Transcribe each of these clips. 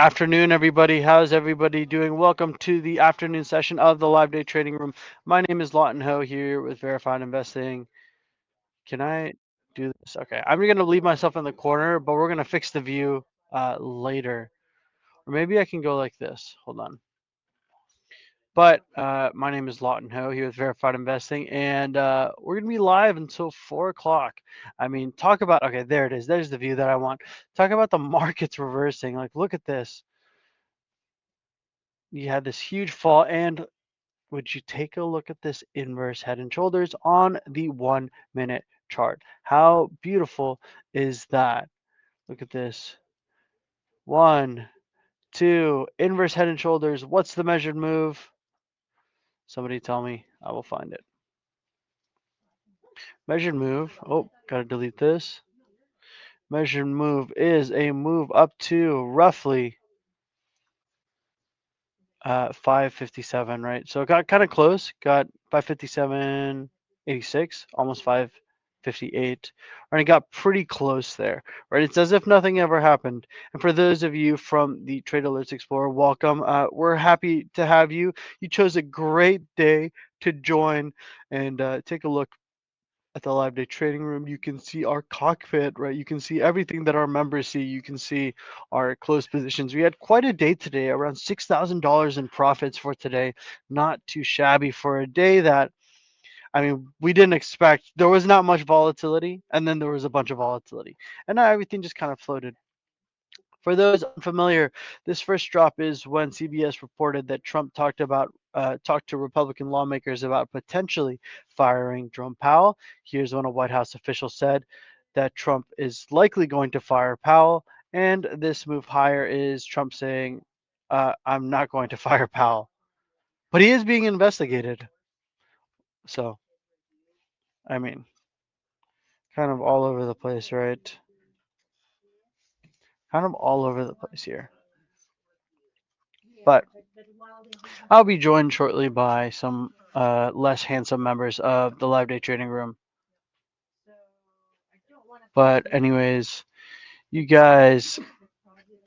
Afternoon, everybody. How's everybody doing? Welcome to the afternoon session of the Live Day Trading Room. My name is Lawton Ho here with Verified Investing. Can I do this? Okay, I'm going to leave myself in the corner, but we're going to fix the view later. Or maybe I can go like this. Hold on. But my name is Lawton Ho here with Verified Investing, and we're going to be live until 4 o'clock. I mean, talk about, okay, there it is. There's the view that I want. Talk about the markets reversing. Like, look at this. You had this huge fall, and would you take a look at this inverse head and shoulders on the 1 minute chart? How beautiful is that? Look at this. One, two, inverse head and shoulders. What's the measured move? Somebody tell me. I will find it. Measured move. Oh, gotta delete this. Measured move is a move up to roughly 557, right? So it got kind of close. Got 557.86, almost 558, and it got pretty close there, right? It's as if nothing ever happened. And for those of you from the Trade Alerts Explorer, welcome. We're happy to have you. You chose a great day to join and take a look at the live day trading room. You can see our cockpit, right? You can see everything that our members see. You can see our closed positions. We had quite a day today, around $6,000 in profits for today. Not too shabby for a day that, I mean, we didn't expect. There was not much volatility, and then there was a bunch of volatility. And now everything just kind of floated. For those unfamiliar, this first drop is when CBS reported that Trump talked to Republican lawmakers about potentially firing Jerome Powell. Here's when a White House official said that Trump is likely going to fire Powell, and this move higher is Trump saying, "I'm not going to fire Powell," but he is being investigated. So, I mean, kind of all over the place, right? Kind of all over the place here. But I'll be joined shortly by some less handsome members of the live day trading room. But anyways, you guys,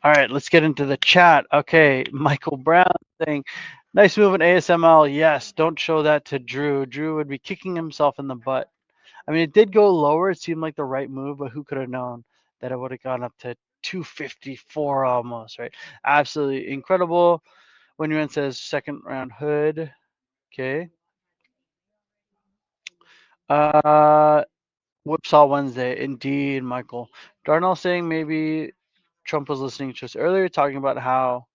all right, let's get into the chat. Okay, Michael Brown saying, nice move in ASML. Yes, don't show that to Drew. Drew would be kicking himself in the butt. I mean, it did go lower. It seemed like the right move, but who could have known that it would have gone up to 254 almost, right? Absolutely incredible. When Yuan says second round hood. Okay. Whipsaw Wednesday. Indeed, Michael. Darnell saying maybe Trump was listening to us earlier, talking about how.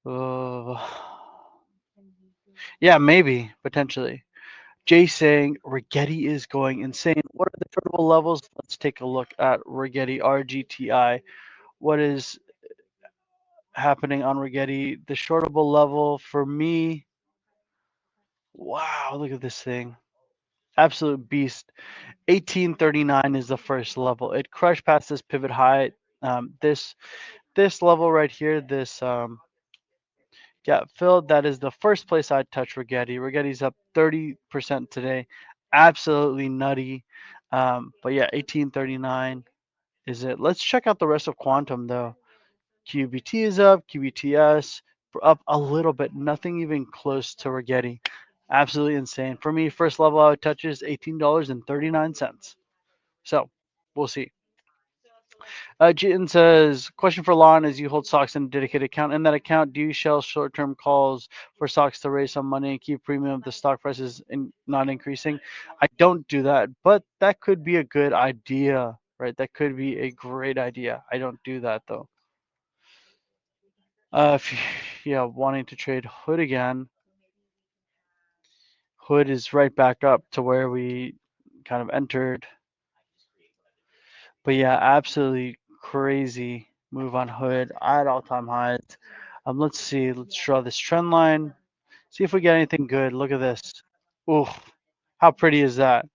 Uh, yeah, maybe, potentially. Jay saying Rigetti is going insane. What are the tradable levels? Let's take a look at Rigetti RGTI. What is happening on Rigetti? The shortable level for me. Wow, look at this thing. Absolute beast. 1839 is the first level. It crushed past this pivot high. This level right here, this yeah, filled. That is the first place I'd touch Rigetti. Rigetti's up 30% today. Absolutely nutty. But yeah, 1839 is it. Let's check out the rest of Quantum though. QBT is up, QBTS up a little bit, nothing even close to Rigetti. Absolutely insane. For me, first level I would touch is $18.39. So we'll see. Jitten says, question for Lon is you hold stocks in a dedicated account. In that account, do you shell short-term calls for stocks to raise some money and keep premium if the stock price is not increasing? I don't do that, but that could be a good idea, right? That could be a great idea. I don't do that though. If yeah, wanting to trade Hood again, Hood is right back up to where we kind of entered. But yeah, absolutely crazy move on Hood at all-time highs. Let's see. Let's draw this trend line. See if we get anything good. Look at this. Ooh, how pretty is that?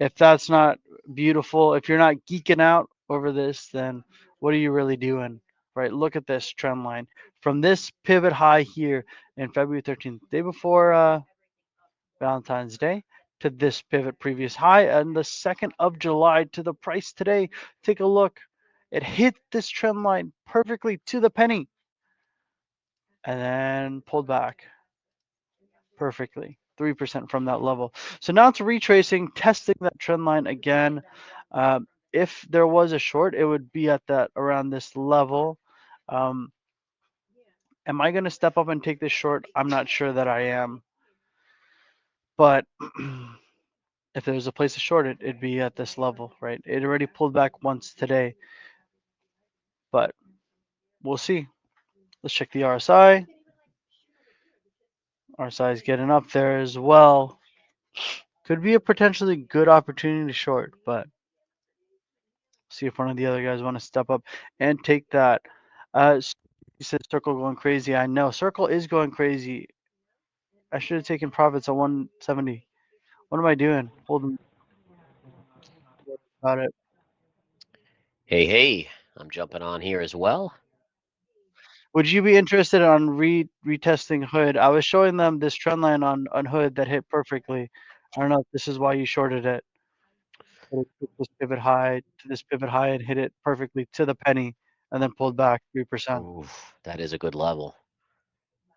If that's not beautiful, if you're not geeking out over this, then what are you really doing? Right? Look at this trend line from this pivot high here in February 13th, day before Valentine's Day, to this pivot previous high and the 2nd of July to the price today. Take a look. It hit this trend line perfectly to the penny and then pulled back perfectly, 3% from that level. So now it's retracing, testing that trend line again. If there was a short, it would be at that around this level. Um, am I going to step up and take this short? I'm not sure that I am, but if there's a place to short it, it'd be at this level, right? It already pulled back once today, but we'll see. Let's check the RSI. RSI is getting up there as well. Could be a potentially good opportunity to short, but see if one of the other guys want to step up and take that. You said Circle going crazy. I know Circle is going crazy. I should have taken profits at 170. What am I doing? Holding about it. Hey, hey, I'm jumping on here as well. Would you be interested on retesting Hood? I was showing them this trend line on Hood that hit perfectly. I don't know if this is why you shorted it. But it took this pivot high to this pivot high and hit it perfectly to the penny, and then pulled back 3%. Ooh, that is a good level.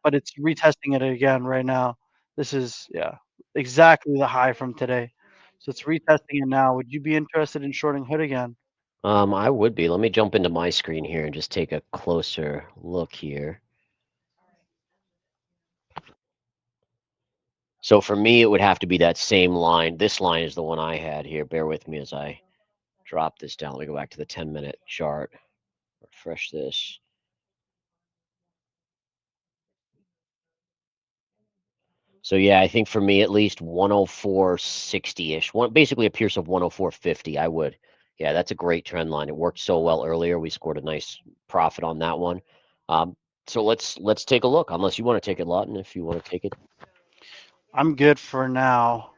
But it's retesting it again right now. This is, yeah, exactly the high from today. So it's retesting it now. Would you be interested in shorting Hood again? I would be. Let me jump into my screen here and just take a closer look here. So for me, it would have to be that same line. This line is the one I had here. Bear with me as I drop this down. Let me go back to the 10-minute chart. Refresh this. So yeah, I think for me at least 104.60-ish. One basically a pierce of 104.50. I would. Yeah, that's a great trend line. It worked so well earlier. We scored a nice profit on that one. So let's take a look. Unless you want to take it, Lawton, if you want to take it. I'm good for now.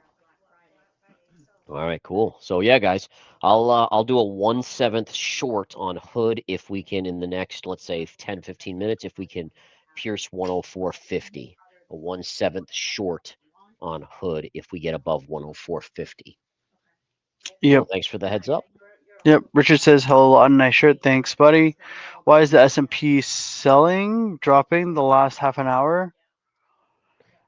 All right, cool. So yeah, guys, I'll do a 1/7 short on Hood if we can in the next, let's say 10, 15 minutes, if we can pierce 104.50. A 1/7 short on Hood if we get above 104.50. Yep. Cool. Thanks for the heads up. Yep. Richard says hello on nice shirt. Thanks, buddy. Why is the S&P selling, dropping the last half an hour?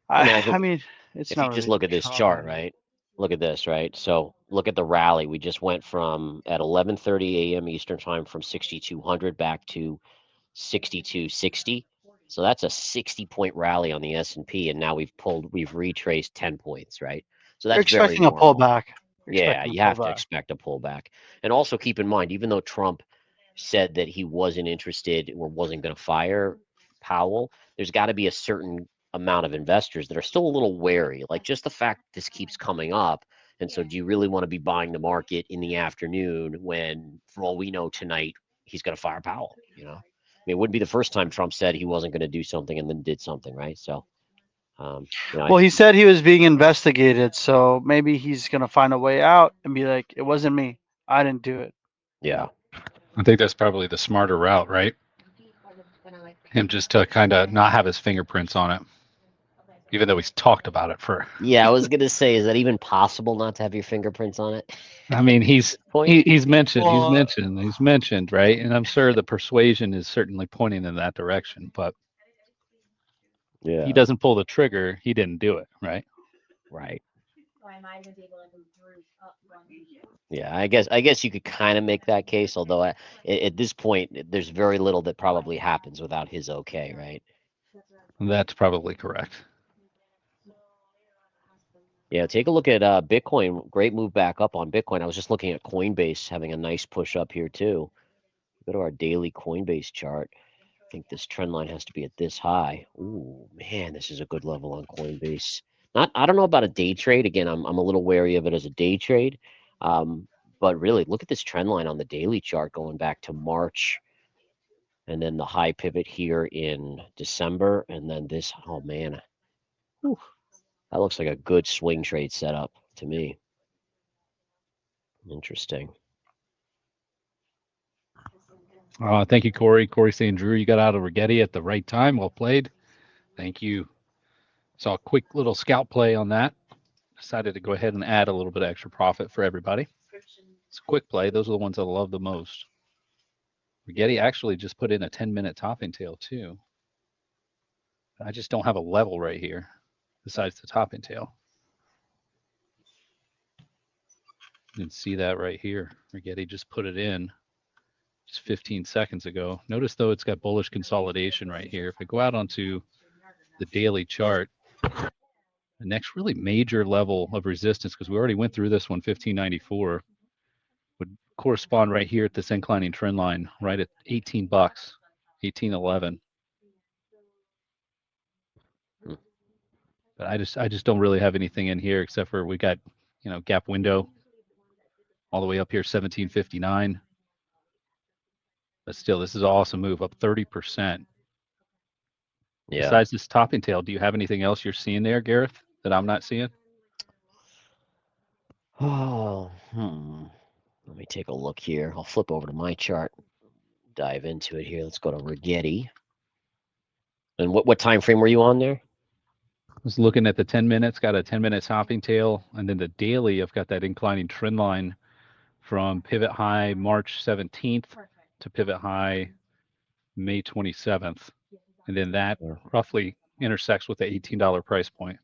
I mean, I I think mean, it's if you not just really look at this chart, dropping. right? Look at this, right? So look at the rally. We just went from at 11:30 a.m. Eastern time from 6,200 back to 6260. So that's a 60-point rally on the S&P, and now we've retraced 10 points, right? So You're that's very expecting a normal. pullback. You're Yeah, expecting you a have to pullback. expect a pullback. And also keep in mind, even though Trump said that he wasn't interested or wasn't going to fire Powell, there's got to be a certain amount of investors that are still a little wary. Like just the fact this keeps coming up. And so, do you really want to be buying the market in the afternoon when, for all we know tonight, he's going to fire Powell? I mean, it wouldn't be the first time Trump said he wasn't going to do something and then did something, right? So, Well, he said he was being investigated, so maybe he's gonna find a way out and be like, "It wasn't me. I didn't do it." You yeah, know. I think that's probably the smarter route, right? Him just to kind of not have his fingerprints on it, even though he's talked about it for. yeah. I was going to say, is that even possible not to have your fingerprints on it I mean, at this point? Well, he's mentioned, right? And I'm sure the persuasion is certainly pointing in that direction. But he Yeah, doesn't pull the trigger. He didn't do it, right? right. Yeah, I guess you could kind of make that case, although at this point, there's very little that probably happens without his okay, right? That's probably correct. Yeah, take a look at Bitcoin. Great move back up on Bitcoin. I was just looking at Coinbase having a nice push up here too. Go to our daily Coinbase chart. I think this trend line has to be at this high. Ooh, man, this is a good level on Coinbase. Not, I don't know about a day trade. Again, I'm a little wary of it as a day trade. Um, but really, look at this trend line on the daily chart going back to March, and then the high pivot here in December, and then this. Oh man, whew, that looks like a good swing trade setup to me. Interesting. Thank you, Corey. Corey saying, Drew, you got out of Rigetti at the right time. Well played. Thank you. Saw a quick little scalp play on that. Decided to go ahead and add a little bit of extra profit for everybody. It's a quick play. Those are the ones I love the most. Rigetti actually just put in a 10-minute topping tail too. I just don't have a level right here besides the topping tail. You can see that right here. Rigetti just put it in just 15 seconds ago. Notice though it's got bullish consolidation right here. If I go out onto the daily chart, the next really major level of resistance, because we already went through this one, 1594, would correspond right here at this inclining trend line, right at 18 bucks, 1811. But I just don't really have anything in here except for we got, gap window all the way up here, 1759. But still, this is an awesome move, up 30%. Yeah. Besides this topping tail, do you have anything else you're seeing there, Gareth, that I'm not seeing? Oh, let me take a look here. I'll flip over to my chart, dive into it here. Let's go to Rigetti. And what time frame were you on there? I was looking at the 10 minutes, got a 10-minute topping tail, and then the daily, I've got that inclining trend line from pivot high March 17th to pivot high May 27th. And then that roughly intersects with the $18 price point,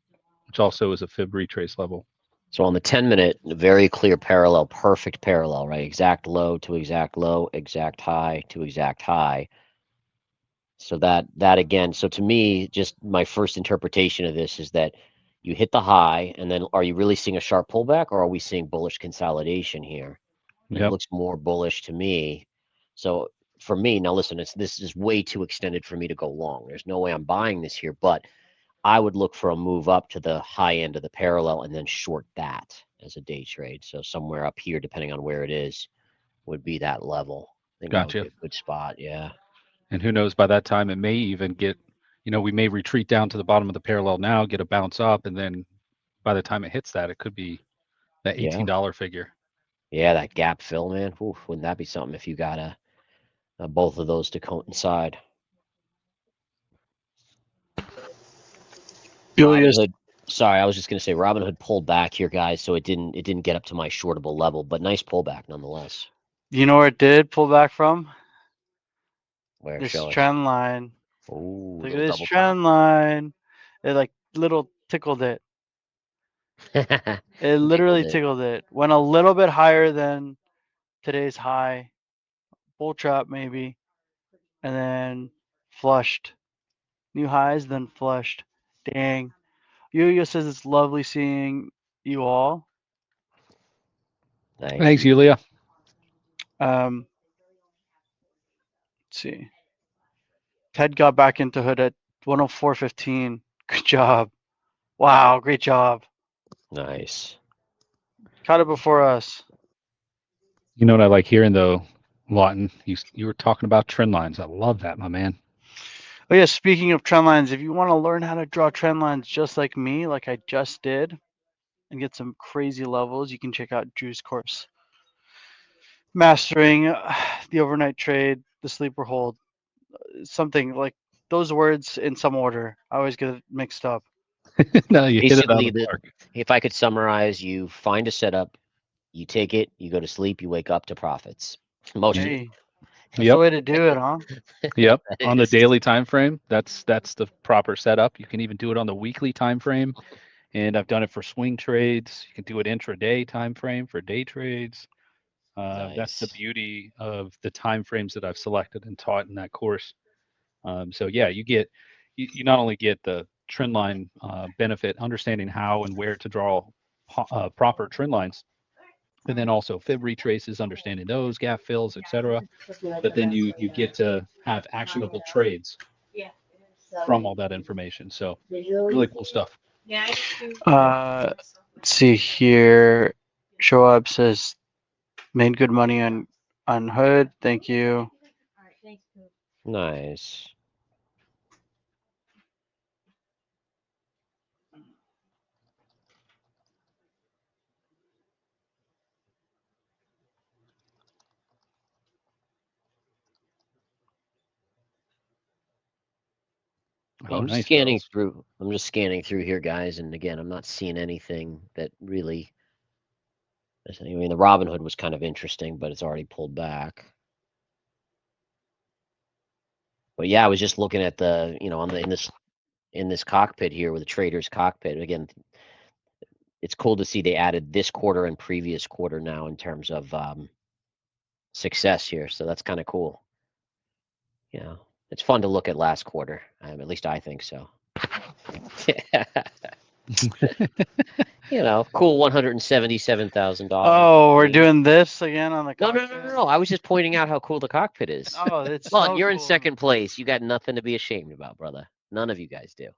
which also is a fib retrace level. So on the 10-minute, very clear parallel, perfect parallel, right? Exact low to exact low, exact high to exact high. So that again, so to me, just my first interpretation of this is that you hit the high, and then are you really seeing a sharp pullback, or are we seeing bullish consolidation here? It looks more bullish to me. So for me, now listen, this is way too extended for me to go long. There's no way I'm buying this here, but I would look for a move up to the high end of the parallel and then short that as a day trade. So somewhere up here, depending on where it is, would be that level. I think that would Gotcha. be a good spot. Yeah. And who knows, by that time, it may even get, we may retreat down to the bottom of the parallel now, get a bounce up, and then by the time it hits that, it could be that $18 figure. Yeah, that gap fill, man. Oof, wouldn't that be something if you got both of those to coincide? Julius, Robinhood. Sorry, I was just gonna say Robinhood pulled back here, guys, so it didn't get up to my shortable level, but nice pullback nonetheless. you know where it did pull back from? Where This show us? trend line. Oh, Look at little this double top. trend line. It like little tickled it. It literally tickled it. Went a little bit higher than today's high. Bull trap maybe. And then flushed. New highs, then flushed. Dang. Yuya says it's lovely seeing you all. Thanks, Yulia. Let's see. Ted got back into hood at 104.15. Good job. Wow, great job. Nice. Caught it before us. You know what I like hearing though, Lawton? You were talking about trend lines. I love that, my man. Oh yeah, speaking of trend lines, if you want to learn how to draw trend lines just like me, like I just did, and get some crazy levels, you can check out Drew's course. Mastering the overnight trade, the sleeper hold, something like those words in some order. I always get it mixed up. No, you hit it out Basically, of the park. if I could summarize, you find a setup, you take it, you go to sleep, you wake up to profits. Hey, that's the way to do it, huh? Yep. On the daily time frame, that's the proper setup. You can even do it on the weekly time frame, and I've done it for swing trades. You can do it intraday time frame for day trades. That's the beauty of the time frames that I've selected and taught in that course. So yeah, you not only get the trend line benefit, understanding how and where to draw proper trend lines, and then also fib retraces, understanding those gap fills, etc. But then you get to have actionable trades from all that information. So really cool stuff. Let's see here. Shoab says made good money on hood. Thank you. Nice. Oh, I'm just nice, scanning Bells. through. I'm just scanning through here, guys, and again, I'm not seeing anything that really. I mean, the Robinhood was kind of interesting, but it's already pulled back. But yeah, I was just looking at the, on the in this cockpit here with the Trader's Cockpit. Again, it's cool to see they added this quarter and previous quarter now in terms of success here. So that's kind of cool. It's fun to look at last quarter. At least I think so. Cool $177,000. Oh, we're doing this again on the No, cockpit? no, no, no, no. I was just pointing out how cool the cockpit is. Oh, it's Come on, so you're in cool. second place. You got nothing to be ashamed about, brother. None of you guys do.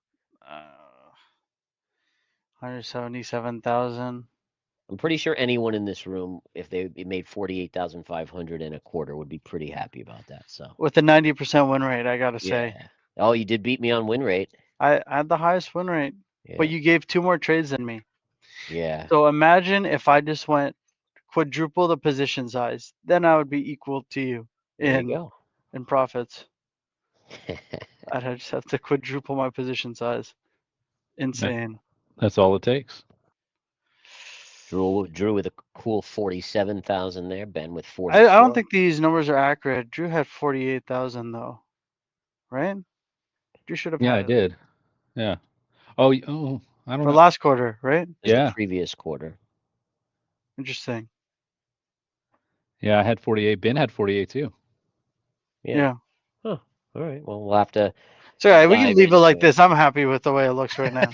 177,000. I'm pretty sure anyone in this room, if they made 48,500 in a quarter, would be pretty happy about that. So With a 90% win rate, I gotta say. yeah. Oh, you did beat me on win rate. I had the highest win rate, but Yeah. you gave 2 more trades than me. Yeah. So imagine if I just went quadruple the position size, then I would be equal to you There you go. in profits. I'd just have to quadruple my position size. Insane. That's all it takes. Drew with a cool 47,000 there. Ben with I 44. don't think these numbers are accurate. Drew had 48,000 though, right? Drew should have Yeah, had I it did. Yeah. Oh, I don't for know. last quarter, right? There's Yeah. the previous quarter. Interesting. Yeah, I had 48. Ben had 48 too. Yeah. Huh. All right. Well, we'll have to. So yeah, we can dive leave it like into this. I'm happy with the way it looks right now.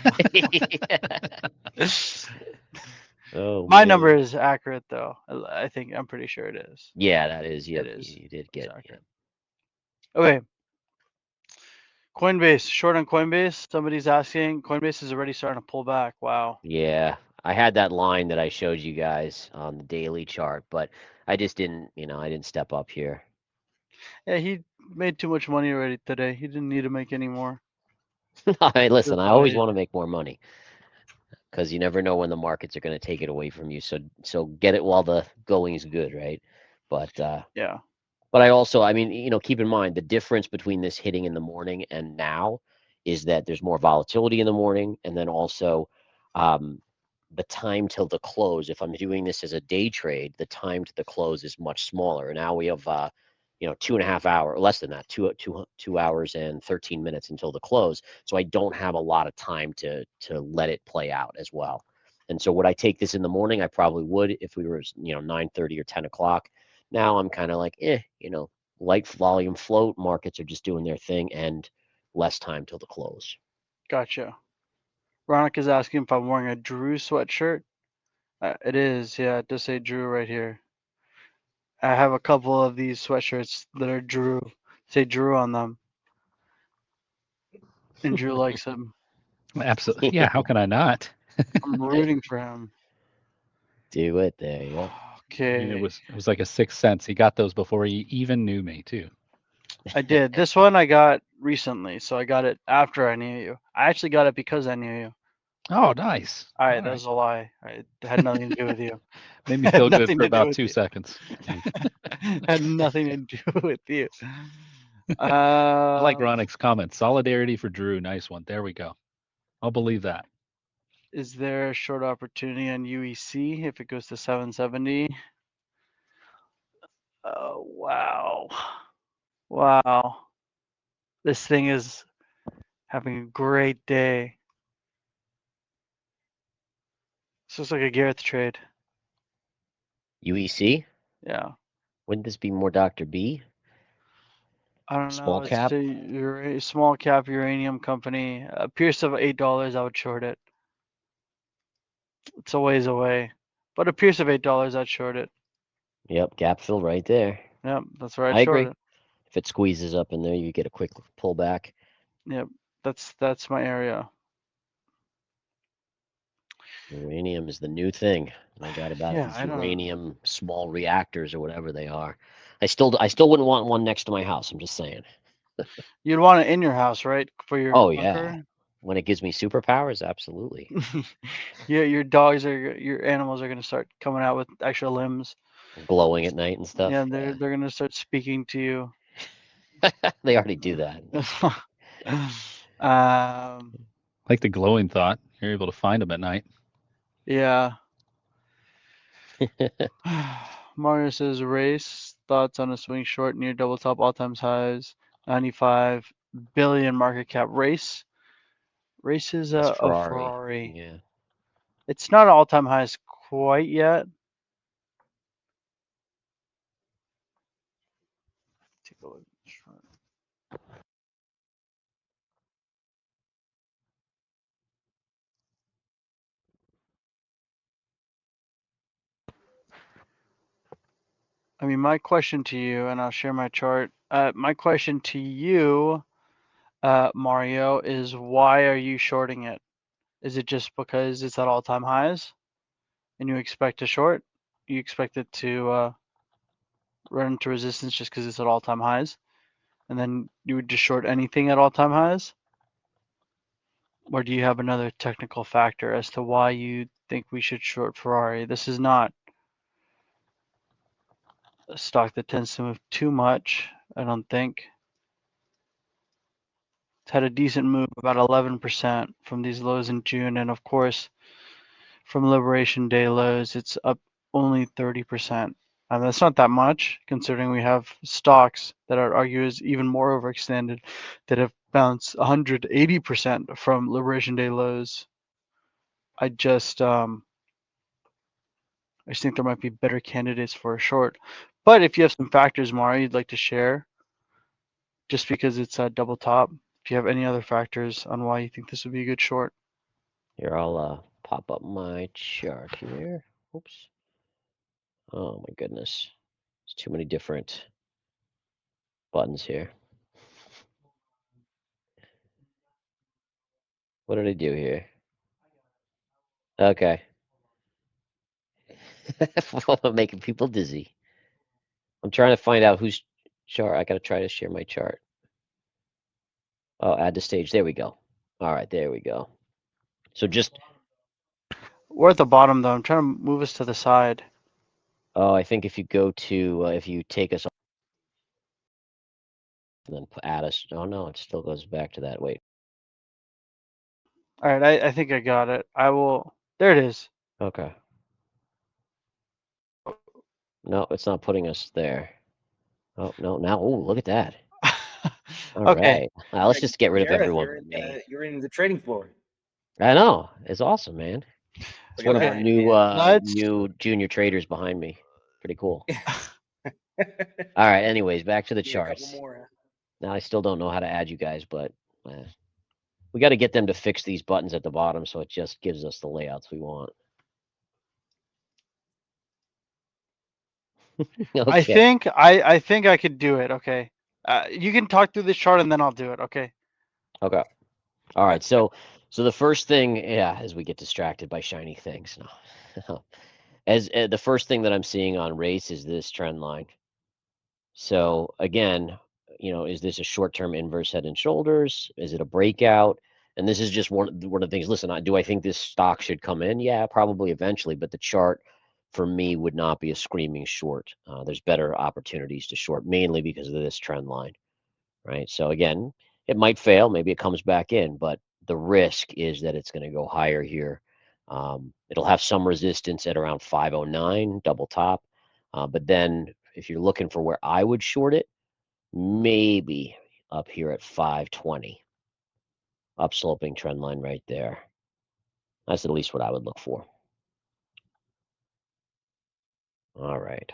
Oh My man. number is accurate though. I'm pretty sure it is. Yeah, that is. Yep. It is. You did It's get. accurate. Okay. Coinbase, short on Coinbase. Somebody's asking. Coinbase is already starting to pull back. Wow. Yeah, I had that line that I showed you guys on the daily chart, but I just didn't. I didn't step up here. Yeah, he made too much money already today. He didn't need to make any more. Hey, listen, Just I buy always it. want to make more money because you never know when the markets are going to take it away from you. So get it while the going is good, right? But Yeah. But I also, I mean, keep in mind the difference between this hitting in the morning and now is that there's more volatility in the morning, and then also um, the time till the close. If I'm doing this as a day trade, the time to the close is much smaller. And now we have, 2.5 hours, less than that, 2 hours and 13 minutes until the close. So I don't have a lot of time to let it play out as well. And so would I take this in the morning? I probably would if we were, 9:30 or 10 o'clock. Now I'm kind of like, light volume float. Markets are just doing their thing and less time till the close. Gotcha. Veronica's asking if I'm wearing a Drew sweatshirt. It is. Yeah, it does say Drew right here. I have a couple of these sweatshirts that are Drew. Say Drew on them. And Drew likes them. Absolutely. Yeah, how can I not? I'm rooting for him. Do it there, yep. I mean, Okay. it was like a sixth sense. He got those before he even knew me too. I did. This one I got recently, so I got it after I knew you. I actually got it because I knew you. Oh, nice. All right, All that right. was a lie. It had nothing to do with you. Made me Had feel good nothing for to do about with 2 you. seconds. Had nothing to do with you. I like Ronik's comment. Solidarity for Drew. Nice one. There we go. I'll believe that. Is there a short opportunity on UEC if it goes to 770? Oh, wow. Wow. This thing is having a great day. This looks like a Gareth trade. UEC? Yeah. Wouldn't this be more Dr. B? I don't Small know. It's cap? a small cap uranium company. A Pierce of $8, I would short it. It's a ways away. But a Pierce of $8, I'd short it. Yep, gap fill right there. Yep, that's where I'd I short agree. it. If it squeezes up in there, you get a quick pullback. Yep, that's my area. Uranium is the new thing. No doubt about it. Yeah, These I don't. uranium small reactors or whatever they are. I still wouldn't want one next to my house. I'm just saying. You'd want it in your house, right? For your Oh yeah. bunker. When it gives me superpowers, absolutely. Yeah, your animals are gonna start coming out with extra limbs. Glowing at night and stuff. Yeah, Yeah. they're gonna start speaking to you. They already do that. Like the glowing thought. You're able to find them at night. Yeah. Mario says race thoughts on a swing short near double top all times highs $95 billion market cap. Race is That's a Ferrari. Ferrari. Yeah. It's not all-time highs quite yet. Take a look. I mean, my question to you, and I'll share my chart. My question to you, Mario, is why are you shorting it? Is it just because it's at all-time highs, and you expect to short? You expect it to run into resistance just because it's at all-time highs, and then you would just short anything at all-time highs? Or do you have another technical factor as to why you think we should short Ferrari? This is not a stock that tends to move too much, I don't think. It's had a decent move, about 11% from these lows in June, and of course, from Liberation Day lows, it's up only 30%. That's not that much, considering we have stocks that are argued as even more overextended that have bounced 180% from Liberation Day lows. I just think there might be better candidates for a short. But if you have some factors, Mari, you'd like to share, just because it's a double top, if you have any other factors on why you think this would be a good short. Here, I'll pop up my chart here. Oops. Oh my goodness. There's too many different buttons here. What did I do here? Okay. I'm making people dizzy. I'm trying to find out whose chart. I gotta try to share my chart. Oh, add to stage. There we go. All right, there we go. So just, We're at the bottom, though. I'm trying to move us to the side. oh, I think if you go to, if you take us off and then add us, oh no, it still goes back to that. Wait. All right, I think I got it. I will. There it is. Okay. No, it's not putting us there. Oh, no, now, oh, look at that. All Okay. right. Let's just get rid of Gareth, everyone you're but in, me. you're in the trading floor. I know. It's awesome, man. It's Look one at of our that, new man. Let's. new junior traders behind me. Pretty cool. All right, anyways, back to the Yeah, a couple charts. more. Now I still don't know how to add you guys, but we got to get them to fix these buttons at the bottom so it just gives us the layouts we want. I Okay. think I think I could do it. Okay. You can talk through this chart and then I'll do it. Okay. Okay. All right. So the first thing, yeah, as we get distracted by shiny things. No. As the first thing that I'm seeing on race is this trend line. So again, is this a short-term inverse head and shoulders? Is it a breakout? And this is just one of the things. Listen, do I think this stock should come in? Yeah, probably eventually, but the chart for me would not be a screaming short. There's better opportunities to short, mainly because of this trend line, right? So again, it might fail. Maybe it comes back in, but the risk is that it's going to go higher here. It'll have some resistance at around 509, double top. But then if you're looking for where I would short it, maybe up here at 520. Upsloping trend line right there. That's at least what I would look for. All right.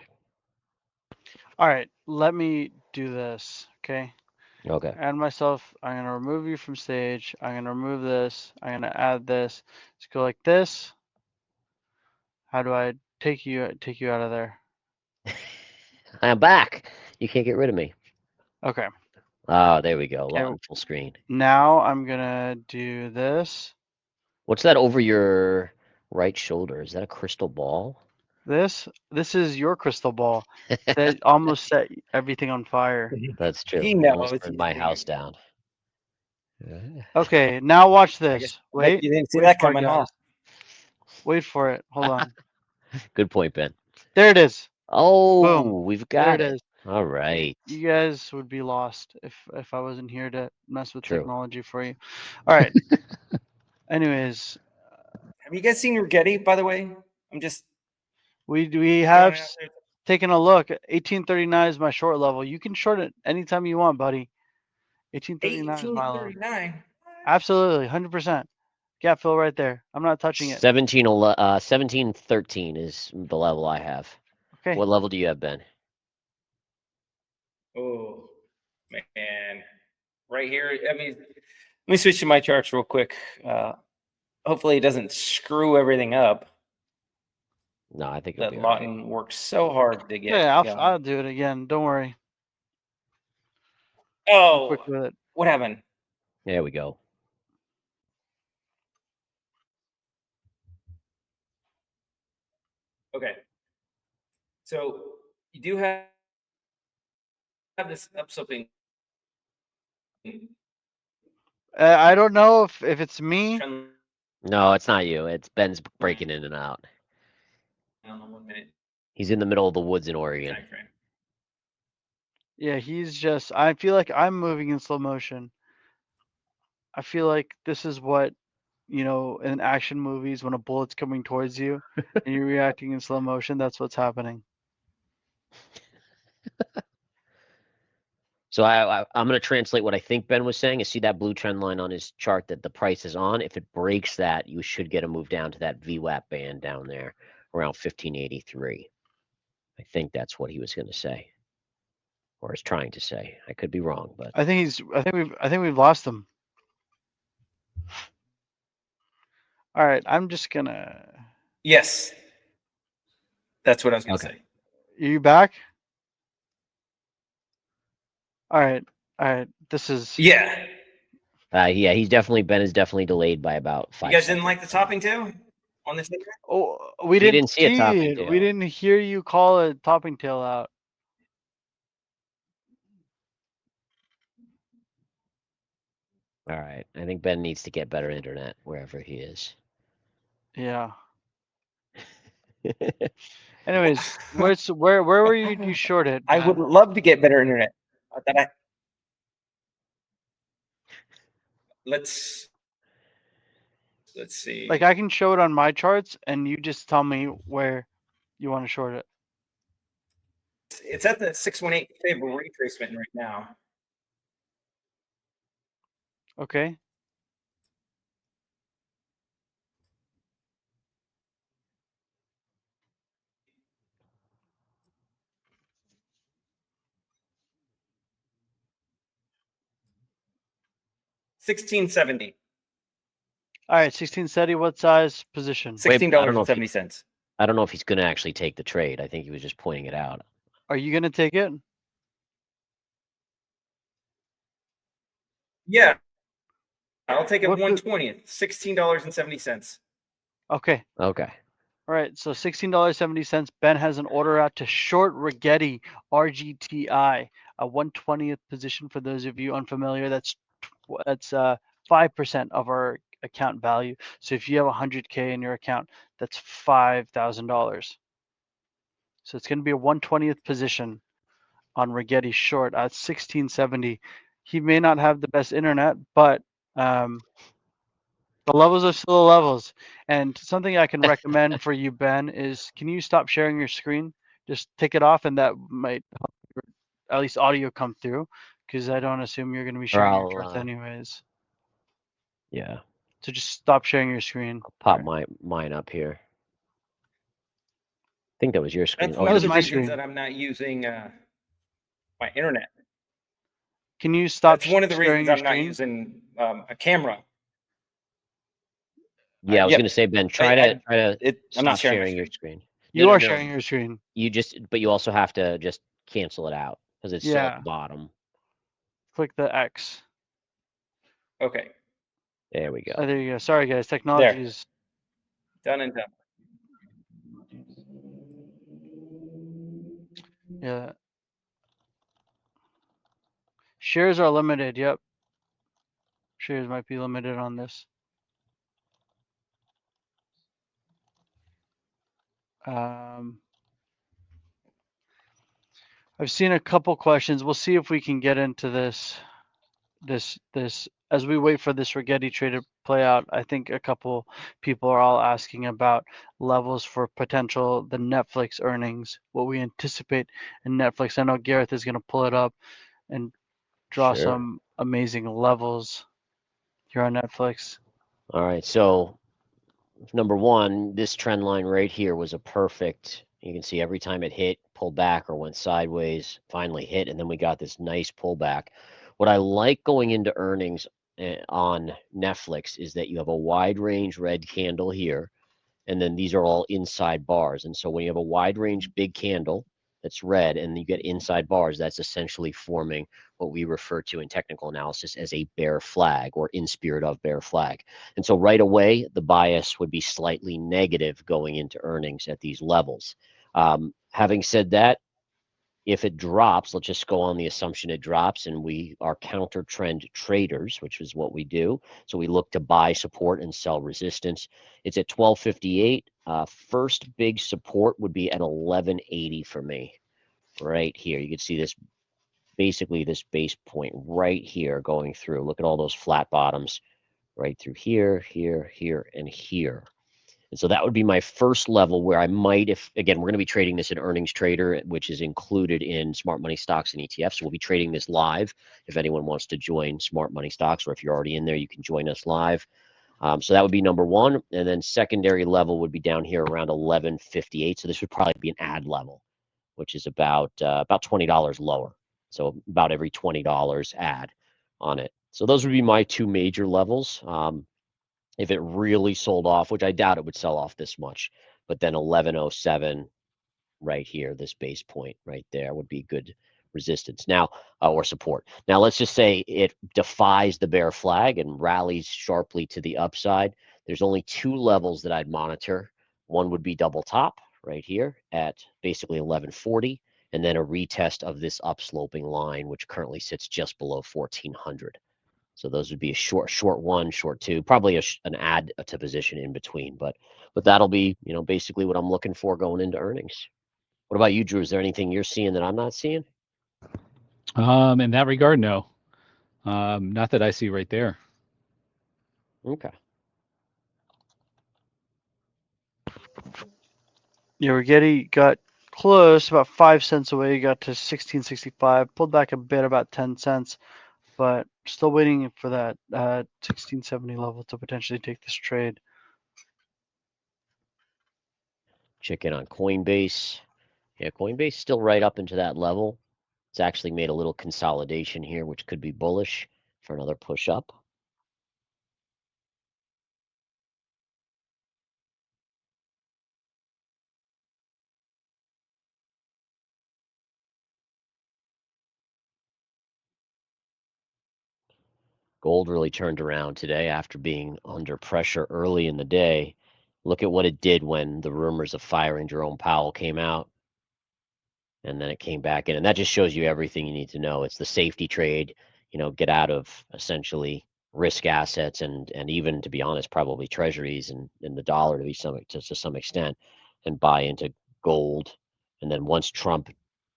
All right. Let me do this. Okay. Okay. Add myself. I'm gonna remove you from stage. I'm gonna remove this. I'm gonna add this. Let's go like this. How do I take you out of there? I'm back. You can't get rid of me. Okay. Oh, there we go. Okay. Full screen. Now I'm gonna do this. What's that over your right shoulder? Is that a crystal ball? This is your crystal ball that almost set everything on fire. That's true. He You almost knows. burned He's my doing house it. down. Okay, now watch I guess this. Wait, you didn't see wait that for it, coming, huh? guys. Wait for it. Hold on. Good point, Ben. There it is. Boom. Oh, we've There got it it. is. All right. You guys would be lost if I wasn't here to mess with True. technology for you. All right. Anyways, Have you guys seen Rigetti, by the way? I'm just we throwing have it out there. taken a look. 1839 is my short level. You can short it anytime you want, buddy. 1839 is my low. 1839. Absolutely, 100%. Gap fill right there. I'm not touching it. 1713 is the level I have. Okay. What level do you have, Ben? Oh, man. Right here. I mean, let me switch to my charts real quick. Hopefully it doesn't screw everything up. No, I think it'll That be all right. Lawton works so hard to get Yeah, going. I'll do it again. Don't worry. Oh, Quick with it. what happened? There we go. Okay. So you do have this upsloping I don't know if it's me. trend No, it's not you. It's Ben's breaking in and out. on the 1 minute He's in the middle of the woods in Oregon. time frame. Yeah, he's just. I feel like I'm moving in slow motion. I feel like this is what, in action movies when a bullet's coming towards you and you're reacting in slow motion. That's what's happening. So I'm going to translate what I think Ben was saying. You see that blue trend line on his chart that the price is on? If it breaks that, you should get a move down to that VWAP band down there around 1583. I think that's what he was going to say, or is trying to say. I could be wrong, but I think we've lost him. All right, I'm just gonna. Yes. That's what I was going to Okay. say. Are you back? All right. This is. Yeah. yeah, Ben is definitely delayed by about 5 You guys seconds. didn't like the topping tail on this? Oh, we didn't see a topping it. We tail. didn't hear you call a topping tail out. All right. I think Ben needs to get better internet wherever he is. Yeah. Anyways, where were you short it? I would love to get better internet. Let's see. Like I can show it on my charts, and you just tell me where you want to short it. It's at the 618 favorable retracement right now. Okay. $16.70. All right, 1670. What size position? $16.70. I don't know if he's going to actually take the trade. I think he was just pointing it out. Are you gonna take it? Yeah. I'll take it What the- 1/20th. $16.70. Okay. Okay. All right. So $16.70. Ben has an order out to short Rigetti RGTI, a 1/20th position. For those of you unfamiliar, that's 5% of our account value. So if you have 100K in your account, that's $5,000. So it's going to be a 1/20th position on Rigetti short at 1670. He may not have the best internet, but the levels are still the levels. And something I can recommend for you, Ben, is can you stop sharing your screen? Just take it off, and that might help at least audio come through, because I don't assume you're going to be sharing your charts anyways. Yeah. So just stop sharing your screen. I'll pop mine up here. I think that was your screen. That's Oh, one that of was the my reasons screen. that I'm not using my internet. Can you stop That's one of the sharing reasons your I'm not screen? using a camera. yeah, I was Yep. going to say, Ben, try to I'm stop not sharing my sharing your screen. screen. You No, are no. sharing your screen. But you also have to just cancel it out because it's still at Yeah. the bottom. Click the X. Okay. There we go. Oh, there you go. Sorry, guys. Technology is. Done and done. Yeah. Shares are limited. Yep. Shares might be limited on this. I've seen a couple questions. We'll see if we can get into this as we wait for this Rigetti trade to play out. I think a couple people are all asking about levels for potential the Netflix earnings, what we anticipate in Netflix. I know Gareth is going to pull it up and draw some amazing levels here on Netflix. All right, so number one, this trend line right here was a perfect. You can see every time it hit, pulled back or went sideways, finally hit, and then we got this nice pullback. What I like going into earnings on Netflix is that you have a wide range red candle here, and then these are all inside bars. And so when you have a wide range big candle that's red and you get inside bars, that's essentially forming what we refer to in technical analysis as a bear flag or in spirit of bear flag. And so right away, the bias would be slightly negative going into earnings at these levels. Having said that, if it drops, let's just go on the assumption it drops, and we are counter trend traders, which is what we do. So we look to buy support and sell resistance. It's at 1258. First big support would be at 1180 for me, right here. You can see this, basically this base point right here going through. Look at all those flat bottoms right through here, here, here, and here. And so that would be my first level where I might, if again, we're going to be trading this in Earnings Trader, which is included in Smart Money Stocks and ETFs. So we'll be trading this live. If anyone wants to join Smart Money Stocks, or if you're already in there, you can join us live. So that would be number one. And then secondary level would be down here around 1158. So this would probably be an add level, which is about $20 lower. So about every $20 add on it. So those would be my two major levels. If it really sold off, which I doubt it would sell off this much, but then 1107 right here, this base point right there would be good resistance now, or support. Now let's just say it defies the bear flag and rallies sharply to the upside. There's only two levels that I'd monitor. One would be double top right here at basically 1140, and then a retest of this upsloping line, which currently sits just below 1400. So those would be a short one, short two, probably an add to position in between. But that'll be, basically what I'm looking for going into earnings. What about you, Drew? Is there anything you're seeing that I'm not seeing? In that regard, no. Not that I see right there. Okay. Yeah, Rigetti got close, about 5 cents away. Got to 1665, pulled back a bit, about 10 cents, but still waiting for that 1670 level to potentially take this trade. Check in on Coinbase. Yeah, Coinbase still right up into that level. It's actually made a little consolidation here, which could be bullish for another push up. Gold really turned around today after being under pressure early in the day. Look at what it did when the rumors of firing Jerome Powell came out, and then it came back in. And that just shows you everything you need to know. It's the safety trade, get out of essentially risk assets and even, to be honest, probably treasuries and the dollar to some extent, and buy into gold. And then once Trump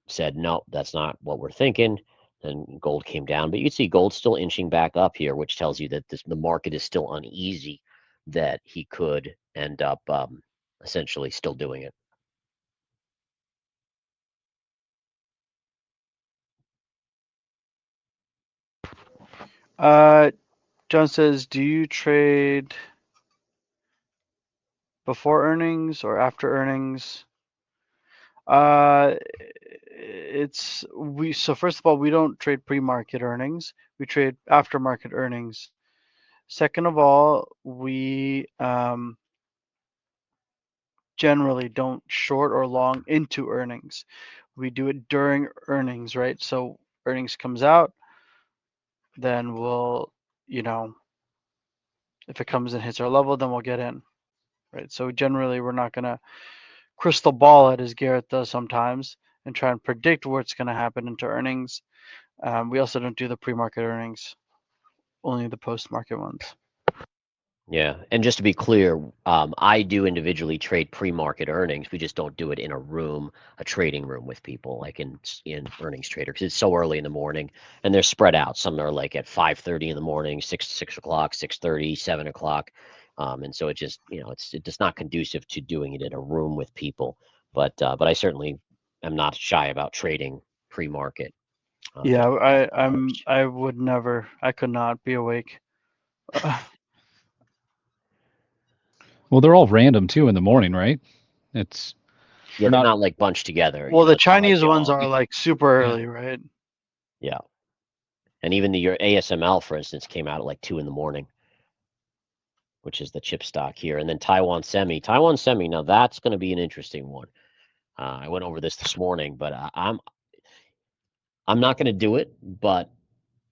said, no, that's not what we're thinking, then gold came down. But you can see gold still inching back up here, which tells you that the market is still uneasy that he could end up essentially still doing it. John says, do you trade before earnings or after earnings? So first of all, we don't trade pre-market earnings. We trade after-market earnings. Second of all, we generally don't short or long into earnings. We do it during earnings, right? So earnings comes out, then we'll, if it comes and hits our level, then we'll get in, right? So generally, we're not gonna crystal ball it as Gareth does sometimes and try and predict what's going to happen into earnings. We also don't do the pre-market earnings, only the post-market ones. Yeah, and just to be clear, I do individually trade pre-market earnings. We just don't do it in a trading room with people, like in Earnings Trader, because it's so early in the morning, and they're spread out. Some are like at 5:30 in the morning, 6 o'clock, 6:30, 7 o'clock, and so it just it's just not conducive to doing it in a room with people. But I certainly am not shy about trading pre-market. Yeah, just I would never. I could not be awake. Well, they're all random too in the morning, right? It's yeah, or they're not. not like bunched together. Well, the It's not like Chinese they ones all. are like super Yeah. early, right? Yeah, and even your ASML, for instance, came out at like 2 in the morning, which is the chip stock here, and then Taiwan Semi. Taiwan Semi. Now that's going to be an interesting one. I went over this morning, but I'm not going to do it, but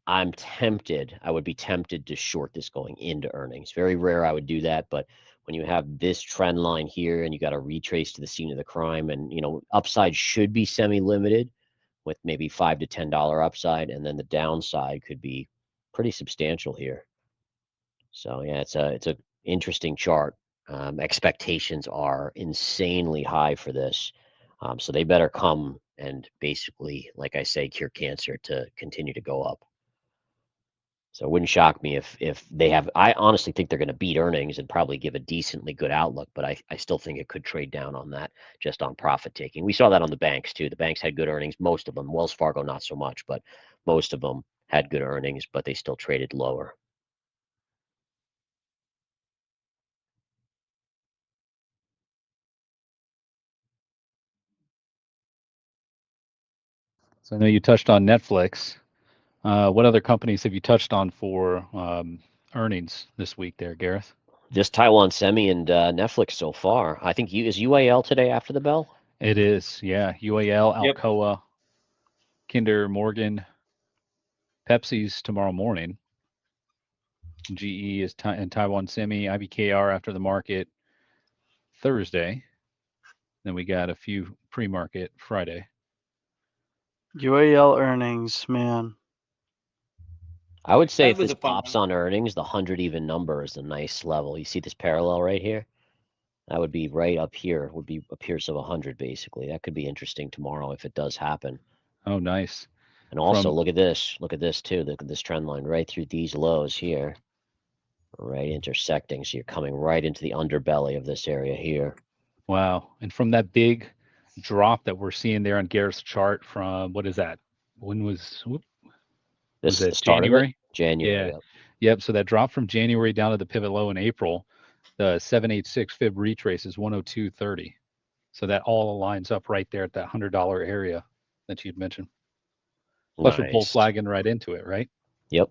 I'm tempted. I would be tempted to short this going into earnings. Very rare I would do that, but when you have this trend line here and you got to retrace to the scene of the crime, and upside should be semi-limited with maybe $5 to $10 upside, and then the downside could be pretty substantial here. So yeah, it's a interesting chart. Expectations are insanely high for this, so they better come and basically, like I say, cure cancer to continue to go up. So it wouldn't shock me if they have. I honestly think they're going to beat earnings and probably give a decently good outlook, but I still think it could trade down on that just on profit taking. We saw that on the banks too. The banks had good earnings, most of them. Wells Fargo not so much, but most of them had good earnings, but they still traded lower. So I know you touched on Netflix. What other companies have you touched on for earnings this week there, Gareth? Just Taiwan Semi and Netflix so far. I think is UAL today after the bell. It is, yeah. UAL, Yep. Alcoa, Kinder Morgan, Pepsi's tomorrow morning. GE is and Taiwan Semi, IBKR after the market Thursday. Then we got a few pre-market Friday. UAL earnings, man. I would say That if was this a fun pops one. on earnings, the 100 even number is a nice level. You see this parallel right here? That would be right up here. Would be a pierce of 100 basically. That could be interesting tomorrow if it does happen. Oh, nice. And also From look at this. Look at this too. Look at this trend line right through these lows here. Right intersecting. So you're coming right into the underbelly of this area here. wow, and from that big drop that we're seeing there on Gareth's chart from what is that? When was This is the it start of it. January? January. Yeah. Yep. Yep. So that drop from January down to the pivot low in April, the 786 fib retrace is 102.30. So that all aligns up right there at that $100 area that you'd mentioned. Plus, we're bull Nice. flagging right into it, right? Yep.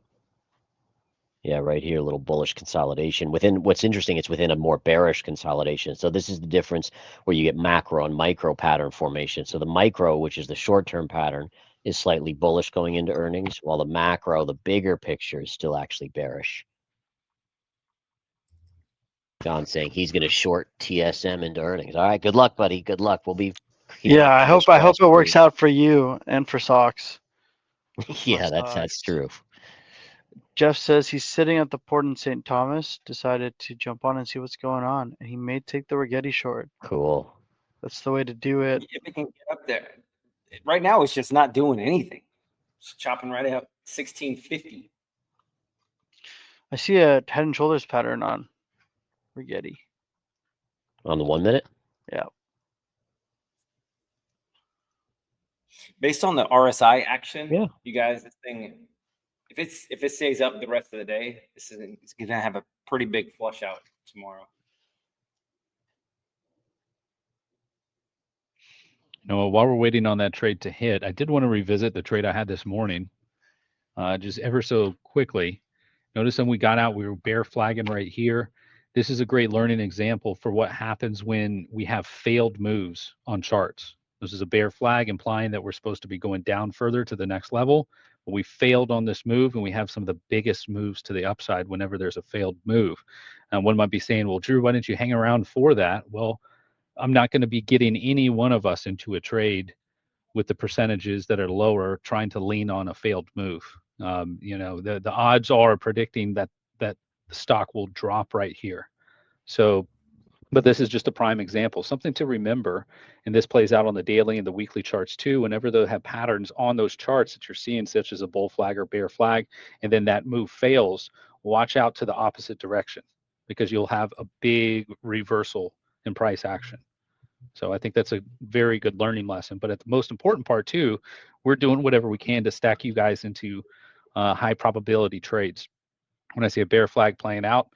Yeah, right here, a little bullish consolidation. Within what's interesting, it's within a more bearish consolidation. So this is the difference where you get macro and micro pattern formation. So the micro, which is the short-term pattern, is slightly bullish going into earnings, while the macro, the bigger picture, is still actually bearish. John saying he's going to short TSM into earnings. All right, good luck, buddy. Good luck. We'll be keeping Yeah, our fingers I hope crossed it for works you. out for you and for Socks. Yeah, that's true. Jeff says he's sitting at the port in St. Thomas, decided to jump on and see what's going on, and he may take the Rigetti short. Cool. That's the way to do it. If it can get up there. Right now, it's just not doing anything. It's chopping right out 1650. I see a head and shoulders pattern on Rigetti. On the 1 minute? Yeah. Based on the RSI action, Yeah. you guys, this thing, if it stays up the rest of the day, it's gonna have a pretty big flush out tomorrow. While we're waiting on that trade to hit, I did want to revisit the trade I had this morning, just ever so quickly. Notice when we got out, we were bear flagging right here. This is a great learning example for what happens when we have failed moves on charts. This is a bear flag implying that we're supposed to be going down further to the next level, but we failed on this move, and we have some of the biggest moves to the upside whenever there's a failed move. And one might be saying, well, Drew, why didn't you hang around for that? Well, I'm not going to be getting any one of us into a trade with the percentages that are lower trying to lean on a failed move. The odds are predicting that the stock will drop right here. So, but this is just a prime example, something to remember. And this plays out on the daily and the weekly charts too. Whenever they have patterns on those charts that you're seeing, such as a bull flag or bear flag, and then that move fails, watch out to the opposite direction because you'll have a big reversal in price action. So I think that's a very good learning lesson. But at the most important part too, we're doing whatever we can to stack you guys into high probability trades. When I see a bear flag playing out,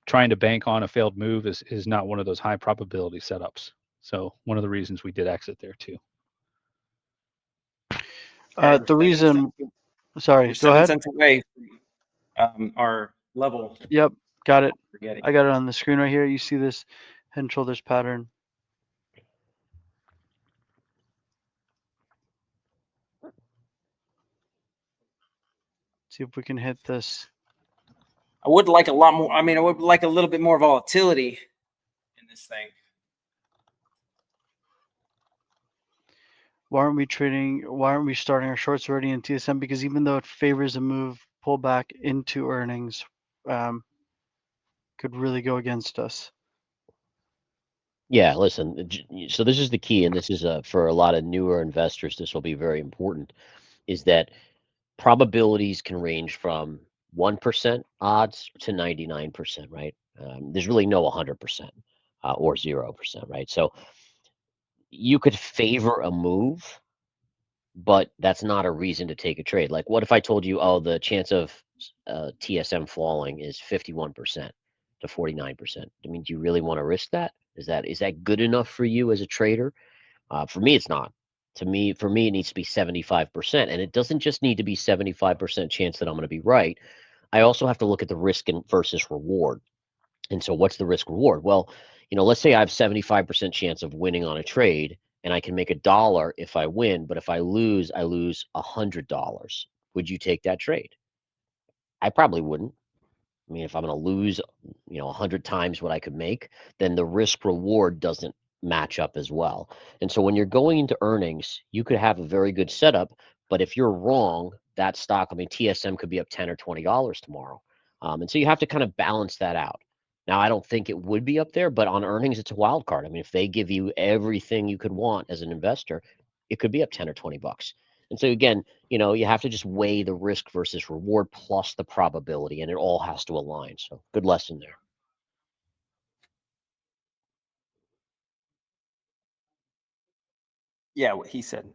trying to bank on a failed move is not one of those high probability setups. So one of the reasons we did exit there too. The reason, we're sorry, go 7 ahead. cents away from our level. Yep, got it. We're getting. I got it on the screen right here. You see this head and shoulders pattern. See if we can hit this. I would like a lot more. I mean, I would like a little bit more volatility in this thing. Why aren't we starting our shorts already in TSM? Because even though it favors a move pullback into earnings, could really go against us. Yeah, listen. So this is the key, and this is for a lot of newer investors. This will be very important. Is that probabilities can range from 1% odds to 99%, right? There's really no 100% or 0%, right? So you could favor a move, but that's not a reason to take a trade. Like, what if I told you, oh, the chance of TSM falling is 51% to 49%? I mean, do you really want to risk that? Is that good enough for you as a trader? For me, it's not. For me, it needs to be 75%, and it doesn't just need to be 75% chance that I'm going to be right. I also have to look at the risk versus reward. And so, what's the risk reward? Well, let's say I have 75% chance of winning on a trade, and I can make $1 if I win, but if I lose $100. Would you take that trade? I probably wouldn't. I mean, if I'm going to lose, 100 times what I could make, then the risk reward doesn't match up as well. And so when you're going into earnings, you could have a very good setup, but if you're wrong, that stock, I mean, TSM could be up 10 or $20 tomorrow. And so you have to kind of balance that out. Now, I don't think it would be up there, but on earnings, it's a wild card. I mean, if they give you everything you could want as an investor, it could be up 10 or $20. And so again, you have to just weigh the risk versus reward plus the probability, and it all has to align. So good lesson there. Yeah, what he said.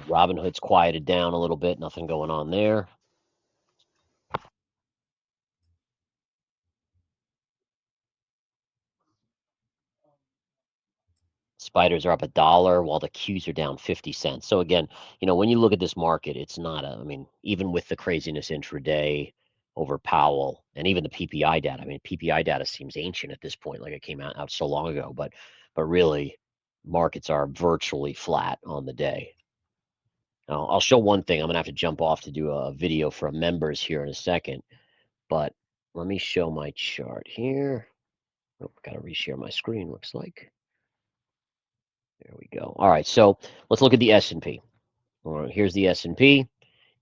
Robinhood's quieted down a little bit. Nothing going on there. Spiders are up $1 while the Qs are down 50 cents. So again, when you look at this market, it's not I mean, even with the craziness intraday over Powell and even the PPI data. I mean, PPI data seems ancient at this point, like it came out so long ago, but really markets are virtually flat on the day. Now, I'll show one thing. I'm going to have to jump off to do a video for members here in a second, but let me show my chart here. Oh, got to reshare my screen, looks like. There we go. All right, so let's look at the S&P. All right, here's the S&P,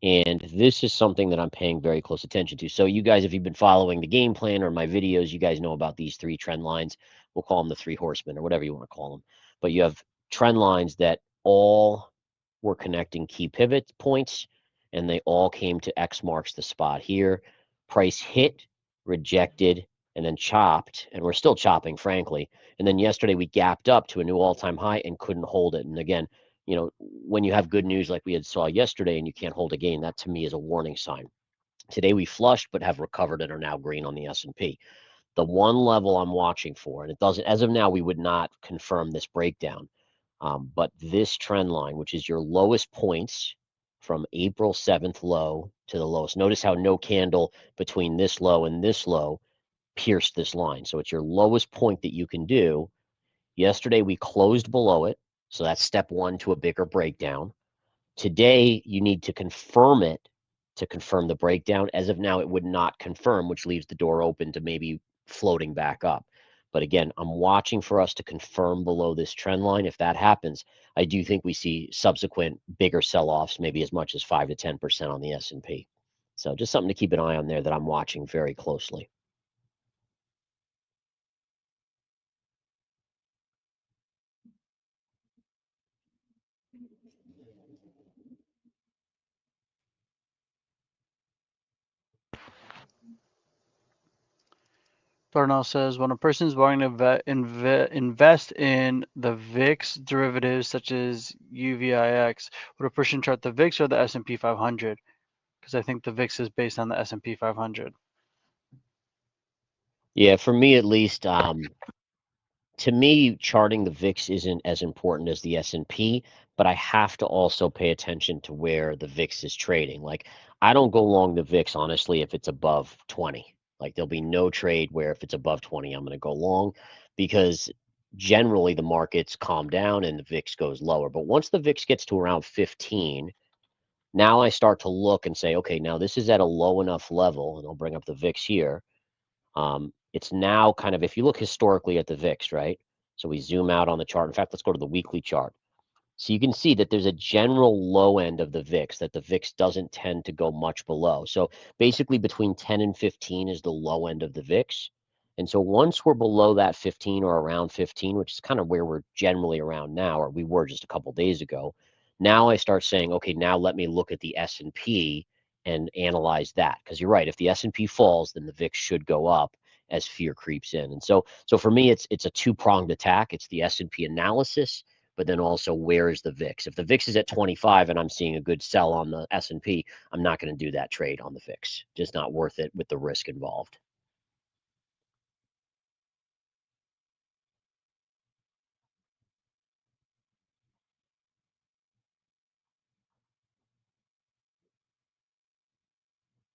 and this is something that I'm paying very close attention to. So you guys, if you've been following the game plan or my videos, you guys know about these three trend lines. We'll call them the three horsemen or whatever you want to call them. But you have trend lines that all were connecting key pivot points, and they all came to X marks the spot here. Price hit, rejected, and then chopped, and we're still chopping, frankly. And then yesterday we gapped up to a new all-time high and couldn't hold it. And again, when you have good news like we had saw yesterday and you can't hold a gain, that to me is a warning sign. Today we flushed but have recovered and are now green on the S&P. The one level I'm watching for, and it doesn't, as of now, we would not confirm this breakdown, but this trend line, which is your lowest points from April 7th low to the lowest. Notice how no candle between this low and this low pierced this line. So it's your lowest point that you can do. Yesterday we closed below it. So that's step one to a bigger breakdown. Today you need to confirm it to confirm the breakdown. As of now, it would not confirm, which leaves the door open to maybe floating back up. But again, I'm watching for us to confirm below this trend line. If that happens, I do think we see subsequent bigger sell-offs, maybe as much as 5 to 10% on the S&P. So just something to keep an eye on there that I'm watching very closely. Darnell says, when a person is wanting to invest in the VIX derivatives such as UVIX, would a person chart the VIX or the S&P 500? Because I think the VIX is based on the S&P 500. Yeah, for me at least, to me, charting the VIX isn't as important as the S&P, but I have to also pay attention to where the VIX is trading. Like, I don't go long the VIX, honestly, if it's above 20. Like, there'll be no trade where if it's above 20, I'm going to go long because generally the markets calm down and the VIX goes lower. But once the VIX gets to around 15, now I start to look and say, okay, now this is at a low enough level, and I'll bring up the VIX here. It's now kind of, if you look historically at the VIX, right? So we zoom out on the chart. In fact, let's go to the weekly chart. So you can see that there's a general low end of the VIX that the VIX doesn't tend to go much below. So basically between 10 and 15 is the low end of the VIX. And so once we're below that 15 or around 15, which is kind of where we're generally around now, or we were just a couple days ago, now I start saying, okay, now let me look at the S&P and analyze that. Because you're right, if the S&P falls, then the VIX should go up as fear creeps in. And so for me, it's a two-pronged attack. It's the S&P analysis, but then also where is the VIX? If the VIX is at 25 and I'm seeing a good sell on the S&P, I'm not going to do that trade on the VIX. Just not worth it with the risk involved.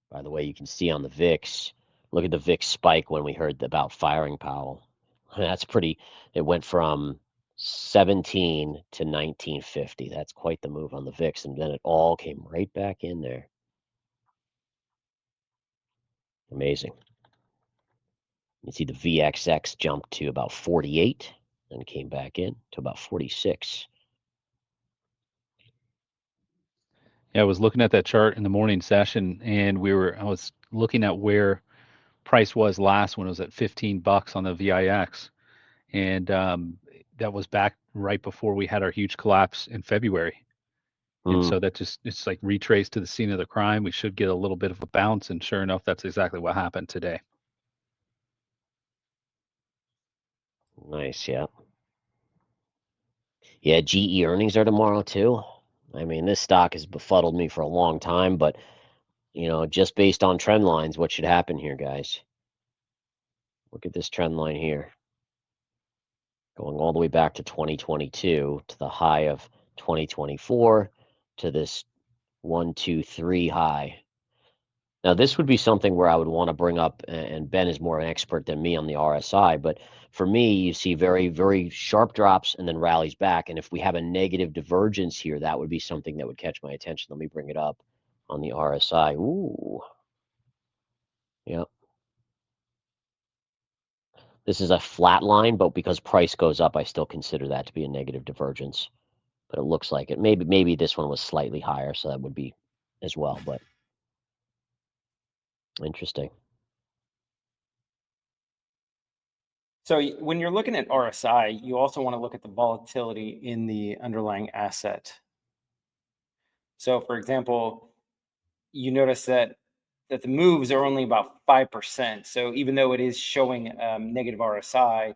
By the way, you can see on the VIX, look at the VIX spike when we heard about firing Powell. That's pretty, it went from 17 to 1950. That's quite the move on the VIX. And then it all came right back in there. Amazing. You see the VXX jumped to about 48 and came back in to about 46. Yeah, I was looking at that chart in the morning session, and I was looking at where price was last when it was at $15 on the VIX, and that was back right before we had our huge collapse in February. And Hmm. so it's like retraced to the scene of the crime. We should get a little bit of a bounce, and sure enough, that's exactly what happened today. Nice, yeah. Yeah, GE earnings are tomorrow too. I mean, this stock has befuddled me for a long time, but just based on trend lines, what should happen here, guys? Look at this trend line here. Going all the way back to 2022 to the high of 2024 to this 1, 2, 3 high. Now, this would be something where I would want to bring up, and Ben is more an expert than me on the RSI, but for me, you see very, very sharp drops and then rallies back. And if we have a negative divergence here, that would be something that would catch my attention. Let me bring it up on the RSI. Ooh, yep. This is a flat line, but because price goes up, I still consider that to be a negative divergence. But it looks like it. Maybe this one was slightly higher, so that would be as well, but interesting. So when you're looking at RSI, you also want to look at the volatility in the underlying asset. So for example, you notice that the moves are only about 5%. So even though it is showing negative RSI,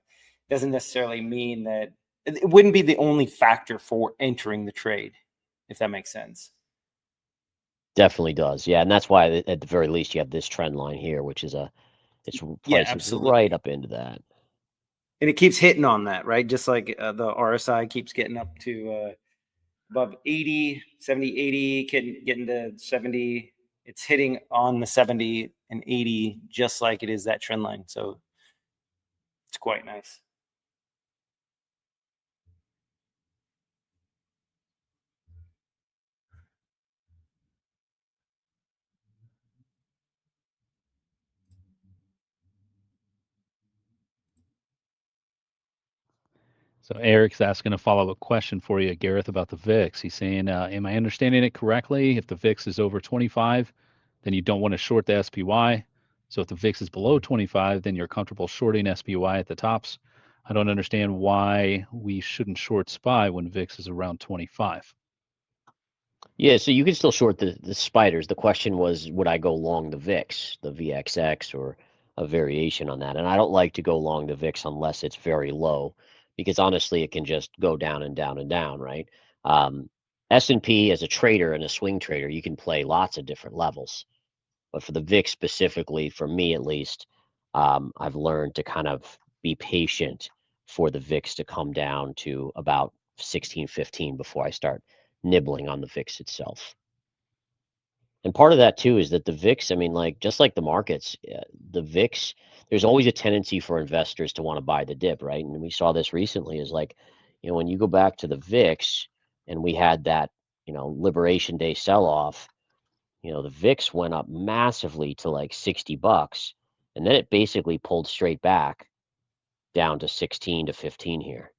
doesn't necessarily mean that it wouldn't be the only factor for entering the trade, if that makes sense. Definitely does. Yeah, and that's why at the very least you have this trend line here, which is it's Yeah, prices absolutely. right up into that. And it keeps hitting on that, right? Just like the RSI keeps getting up to above 80, 70, 80, getting to 70. It's hitting on the 70 and 80 just like it is that trend line. So it's quite nice. So Eric's asking a follow-up question for you, Gareth, about the VIX. He's saying, am I understanding it correctly? If the VIX is over 25, then you don't want to short the SPY. So if the VIX is below 25, then you're comfortable shorting SPY at the tops. I don't understand why we shouldn't short SPY when VIX is around 25. Yeah, so you can still short the spiders. The question was, would I go long the VIX, the VXX, or a variation on that. And I don't like to go long the VIX unless it's very low, because honestly, it can just go down and down and down, right? S&P as a trader and a swing trader, you can play lots of different levels. But for the VIX specifically, for me at least, I've learned to kind of be patient for the VIX to come down to about 16-15 before I start nibbling on the VIX itself. And part of that too is that the VIX, I mean, like just like the markets, the VIX, there's always a tendency for investors to want to buy the dip, right? And we saw this recently is like, when you go back to the VIX and we had that, Liberation Day sell-off, the VIX went up massively to like $60, and then it basically pulled straight back down to 16 to 15 here.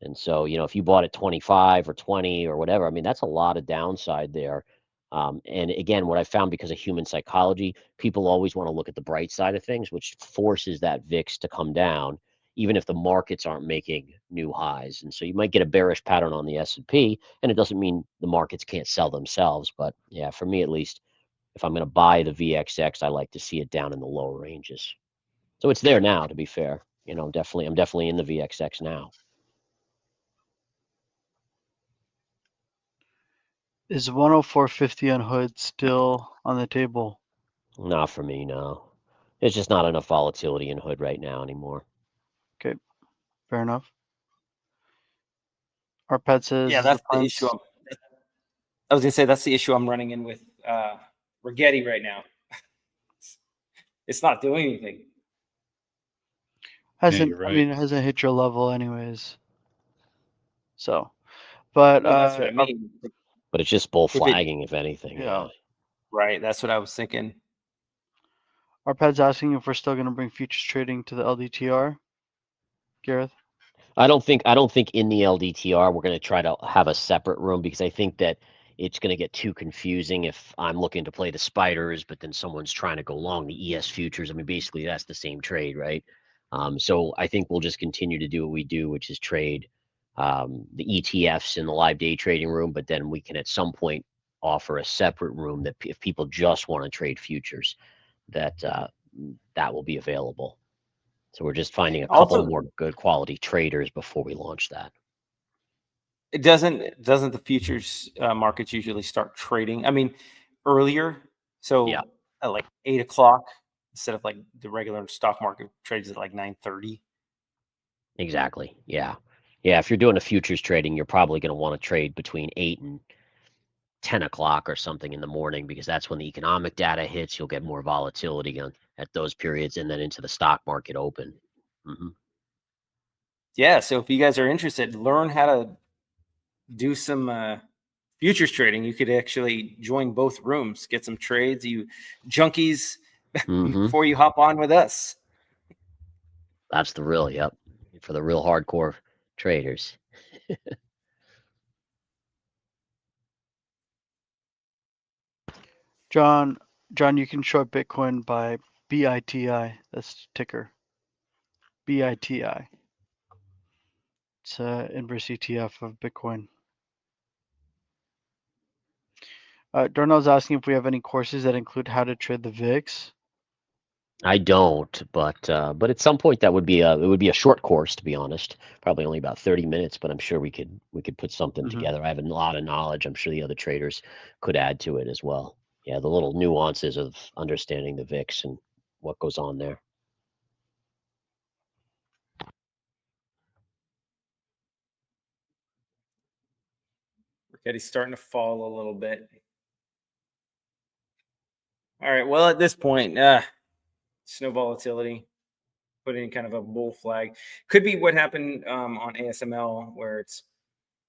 And so, if you bought at 25 or 20 or whatever, I mean, that's a lot of downside there. And again, what I found because of human psychology, people always want to look at the bright side of things, which forces that VIX to come down, even if the markets aren't making new highs. And so you might get a bearish pattern on the S&P, and it doesn't mean the markets can't sell themselves. But yeah, for me at least, if I'm going to buy the VXX, I like to see it down in the lower ranges. So it's there now, to be fair. I'm definitely in the VXX now. Is 104.50 on Hood still on the table? Not for me, no. There's just not enough volatility in Hood right now anymore. Okay, fair enough. Our pet says, Yeah, that's the issue. I was gonna say that's the issue I'm running in with Rigetti right now. It's not doing anything. hasn't. you're right. I mean, it hasn't hit your level, anyways. So, but Well, that's what I mean. But it's just bull If it- flagging, if anything. yeah. Right, that's what I was thinking. Our pet's asking if we're still going to bring futures trading to the LDTR. Gareth. I don't think in the LDTR we're going to try to have a separate room, because I think that it's going to get too confusing if I'm looking to play the spiders, but then someone's trying to go long the ES futures. I mean, basically that's the same trade, right? So I think we'll just continue to do what we do, which is trade the ETFs in the live day trading room, but then we can at some point offer a separate room that if people just want to trade futures, that that will be available. So we're just finding a couple Also, more good quality traders before we launch that. it doesn't the futures markets usually start trading? I mean, earlier. So Yeah. at like 8 o'clock instead of like the regular stock market trades at like 9:30. Exactly. Yeah. Yeah. If you're doing a futures trading, you're probably going to want to trade between 8 and 10 o'clock or something in the morning, because that's when the economic data hits. You'll get more volatility at those periods, and then into the stock market open. Mm-hmm. Yeah. So if you guys are interested, learn how to do some futures trading. You could actually join both rooms, get some trades, you junkies, Mm-hmm. before you hop on with us. That's the real, yep, for the real hardcore traders. John, you can short Bitcoin by BITI. That's ticker. BITI. It's an inverse ETF of Bitcoin. Darnell's asking if we have any courses that include how to trade the VIX. I don't, but at some point that would be a short course, to be honest. Probably only about 30 minutes, but I'm sure we could put something together. I have a lot of knowledge. I'm sure the other traders could add to it as well. Yeah, the little nuances of understanding the VIX and what goes on there. He's starting to fall a little bit. All right. Well, at this point, snow volatility, put in kind of a bull flag. Could be what happened on ASML, where it's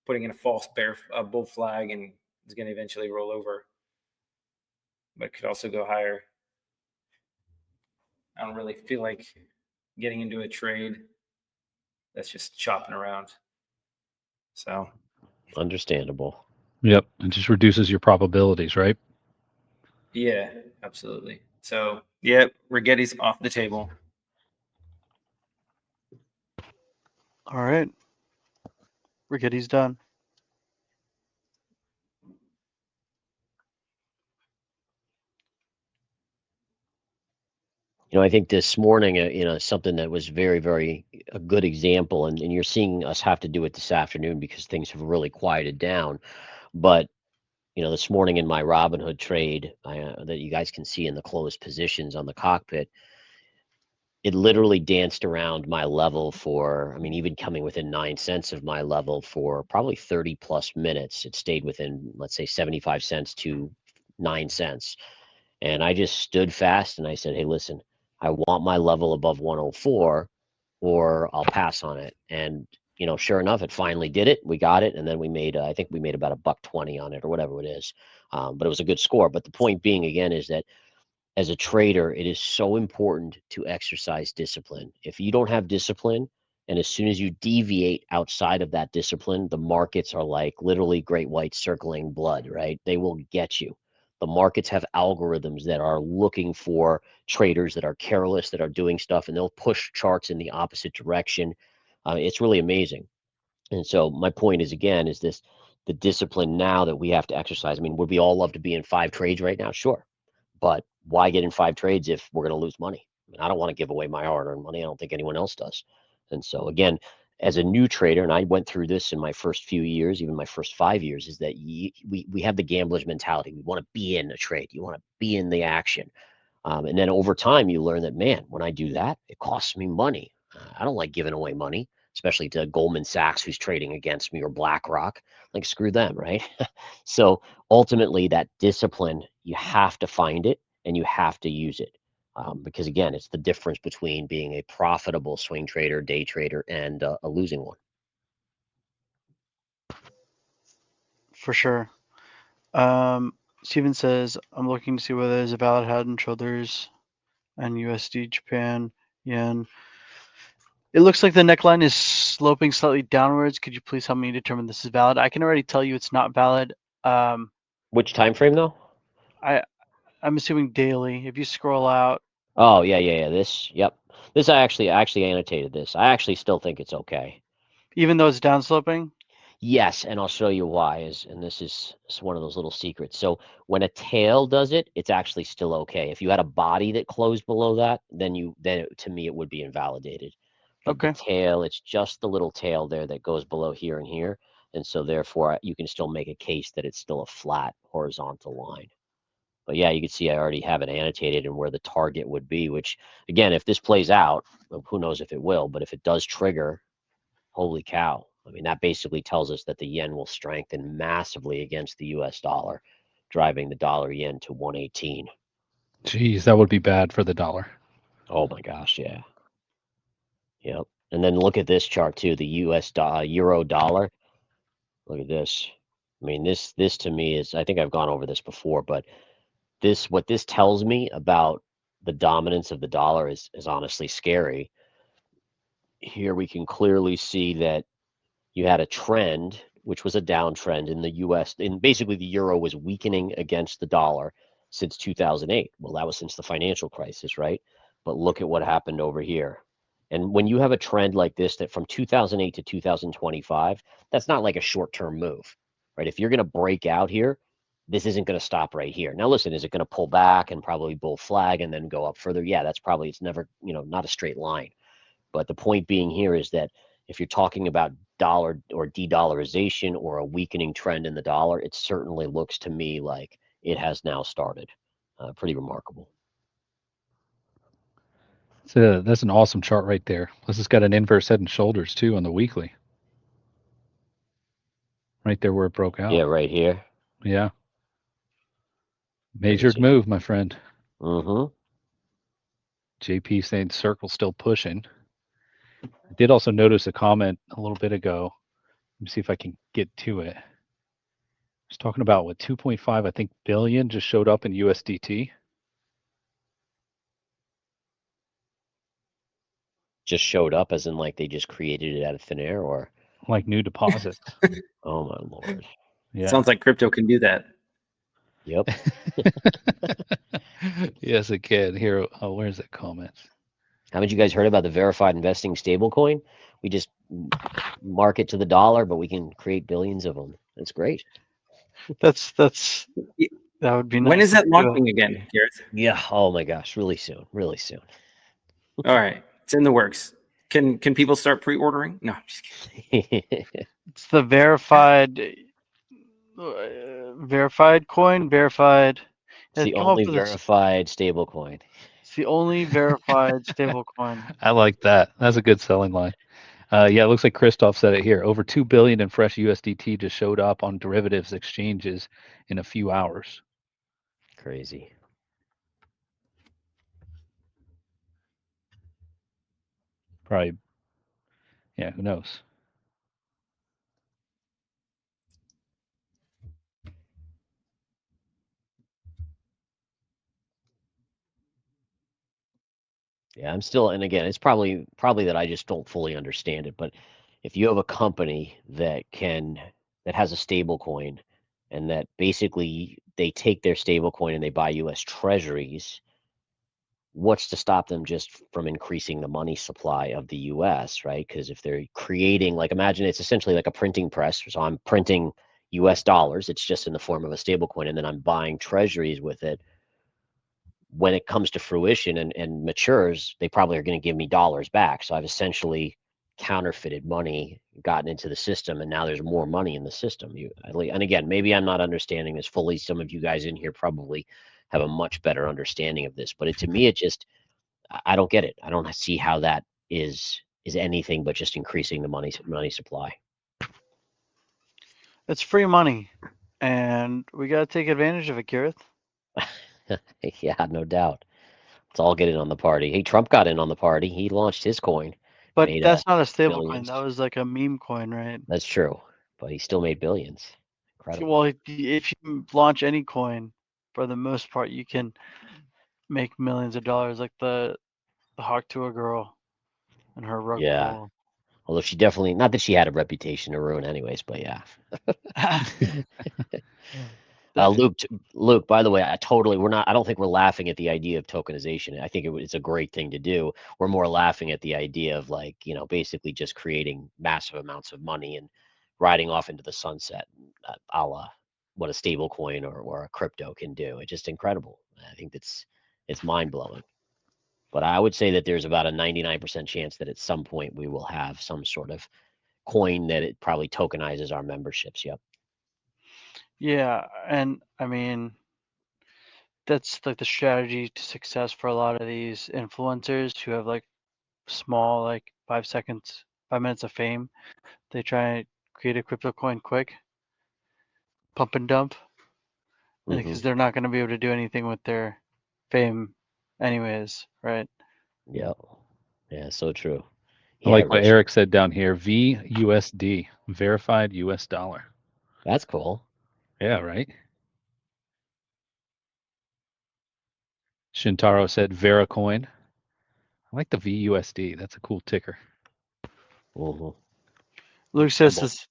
putting in a false bull flag and is going to eventually roll over. But could also go higher. I don't really feel like getting into a trade that's just chopping around. So Understandable. Yep. It just reduces your probabilities, right? yeah, absolutely. So yeah, Rigetti's off the table. All right. Rigetti's done. I think this morning, something that was very, very a good example, and you're seeing us have to do it this afternoon because things have really quieted down. But this morning in my Robinhood trade that you guys can see in the closed positions on the cockpit, it literally danced around my level for, I mean, even coming within 9 cents of my level for probably 30 plus minutes. It stayed within, let's say, 75 cents to 9 cents. And I just stood fast and I said, hey, listen, I want my level above 104 or I'll pass on it. And, sure enough, it finally did it. We got it. And then we made, I think we made about $1.20 on it or whatever it is. But it was a good score. But the point being, again, is that as a trader, it is so important to exercise discipline. If you don't have discipline, and as soon as you deviate outside of that discipline, the markets are like literally great white circling blood, right? They will get you. The markets have algorithms that are looking for traders that are careless, that are doing stuff, and they'll push charts in the opposite direction. It's really amazing. And so my point is, again, is the discipline now that we have to exercise. I mean, would we all love to be in 5 trades right now? Sure. But why get in 5 trades if we're going to lose money? I mean, I don't want to give away my hard-earned money. I don't think anyone else does. And so again, as a new trader, and I went through this in my first few years, even my first 5 years, is that we have the gambler's mentality. We want to be in a trade. You want to be in the action. And then over time, you learn that, man, when I do that, it costs me money. I don't like giving away money, especially to Goldman Sachs, who's trading against me, or BlackRock. Like, screw them, right? So ultimately, that discipline, you have to find it and you have to use it. Because again, it's the difference between being a profitable swing trader, day trader, and a losing one. For sure. Steven says, I'm looking to see whether there's a valid head and shoulders and USD, Japan, yen. It looks like the neckline is sloping slightly downwards. Could you please help me determine this is valid? I can already tell you it's not valid. Which time frame though? I'm assuming daily. If you scroll out. Oh, yeah. Yep. This I actually annotated this. I actually still think it's okay. Even though it's downsloping? Yes, and I'll show you why. And this is one of those little secrets. So when a tail does it, it's actually still okay. If you had a body that closed below that, then to me it would be invalidated. But Okay. the tail, it's just the little tail there that goes below here and here, and so therefore you can still make a case that it's still a flat horizontal line. But yeah, you can see I already have it annotated and where the target would be. Which again, if this plays out, who knows if it will? But if it does trigger, holy cow. I mean, that basically tells us that the yen will strengthen massively against the US dollar, driving the dollar yen to 118. Geez, that would be bad for the dollar. Oh my gosh, yeah. Yep. And then look at this chart too, the US euro dollar. Look at this. I mean, this to me is, I think I've gone over this before, but what this tells me about the dominance of the dollar is honestly scary. Here we can clearly see that you had a trend, which was a downtrend in the US. And basically, the euro was weakening against the dollar since 2008. Well, that was since the financial crisis, right? But look at what happened over here. And when you have a trend like this, that from 2008 to 2025, that's not like a short term move, right? If you're going to break out here, this isn't going to stop right here. Now, listen, is it going to pull back and probably bull flag and then go up further? Yeah, it's never, not a straight line. But the point being here is that if you're talking about dollar or de-dollarization or a weakening trend in the dollar, it certainly looks to me like it has now started. Pretty remarkable. So that's an awesome chart right there. Plus, it's got an inverse head and shoulders too on the weekly. Right there where it broke out. Yeah, right here. Yeah. Measured move, my friend. Mm-hmm. JP saying circle still pushing. I did also notice a comment a little bit ago. Let me see if I can get to it. I was talking about what 2.5, I think, billion just showed up in USDT. Just showed up as in like they just created it out of thin air, or like new deposits. oh my Lord. Yeah. Sounds like crypto can do that. Yep. Yes, it can. Here, where's that comment? Haven't you guys heard about the verified investing stablecoin? We just mark it to the dollar, but we can create billions of them. That's great. That would be nice. When is that launching again, Gareth? Yeah. Oh my gosh. Really soon. Really soon. All right, it's in the works. Can people start pre-ordering? No, I'm just kidding. It's the verified coin. Verified. It's the Come up only with this. verified stable coin. It's the only verified stable coin. I like that. That's a good selling line. Yeah, it looks like Christoph said it here. Over 2 billion in fresh USDT just showed up on derivatives exchanges in a few hours. Crazy. Probably, yeah, who knows? Yeah, I'm still, and again, it's probably that I just don't fully understand it. But if you have a company that has a stable coin, and that basically they take their stable coin and they buy U.S. Treasuries, what's to stop them just from increasing the money supply of the US, right? Because if they're creating, like, imagine it's essentially like a printing press. So I'm printing US dollars, it's just in the form of a stable coin, and then I'm buying treasuries with it. When it comes to fruition and matures, they probably are going to give me dollars back. So I've essentially counterfeited money, gotten into the system, and now there's more money in the system. And again, maybe I'm not understanding this fully. Some of you guys in here probably have a much better understanding of this, but to me, it just, I don't get it. I don't see how that is anything but just increasing the money supply. It's free money, and we gotta take advantage of it, Gareth. Yeah, no doubt. Let's all get in on the party. Hey, Trump got in on the party. He launched his coin, But made that's not a stable coin. billions. That was like a meme coin, right? That's true, but he still made billions. Incredible. Well, if you launch any coin, for the most part, you can make millions of dollars, like the Hawk Tuah girl and her rug Yeah. pull. Although she definitely, not that she had a reputation to ruin anyways, but yeah. The- Luke, Luke. By the way, I don't think we're laughing at the idea of tokenization. I think it's a great thing to do. We're more laughing at the idea of, like, basically just creating massive amounts of money and riding off into the sunset, a la what a stable coin or a crypto can do. It's just incredible. I think it's mind blowing. But I would say that there's about a 99% chance that at some point we will have some sort of coin that it probably tokenizes our memberships. Yep. yeah, and I mean that's like the strategy to success for a lot of these influencers who have like small, like 5 seconds, 5 minutes of fame. They try and create a crypto coin quick, pump and dump, Hmm. because they're not going to be able to do anything with their fame, anyways, right? Yep. Yeah. So true. I Yeah, like what Rich. Eric said down here. VUSD, verified US dollar. That's cool. Yeah, right. Shintaro said Vericoin. I like the VUSD. That's a cool ticker. Hmm. Luke says Symbol. this.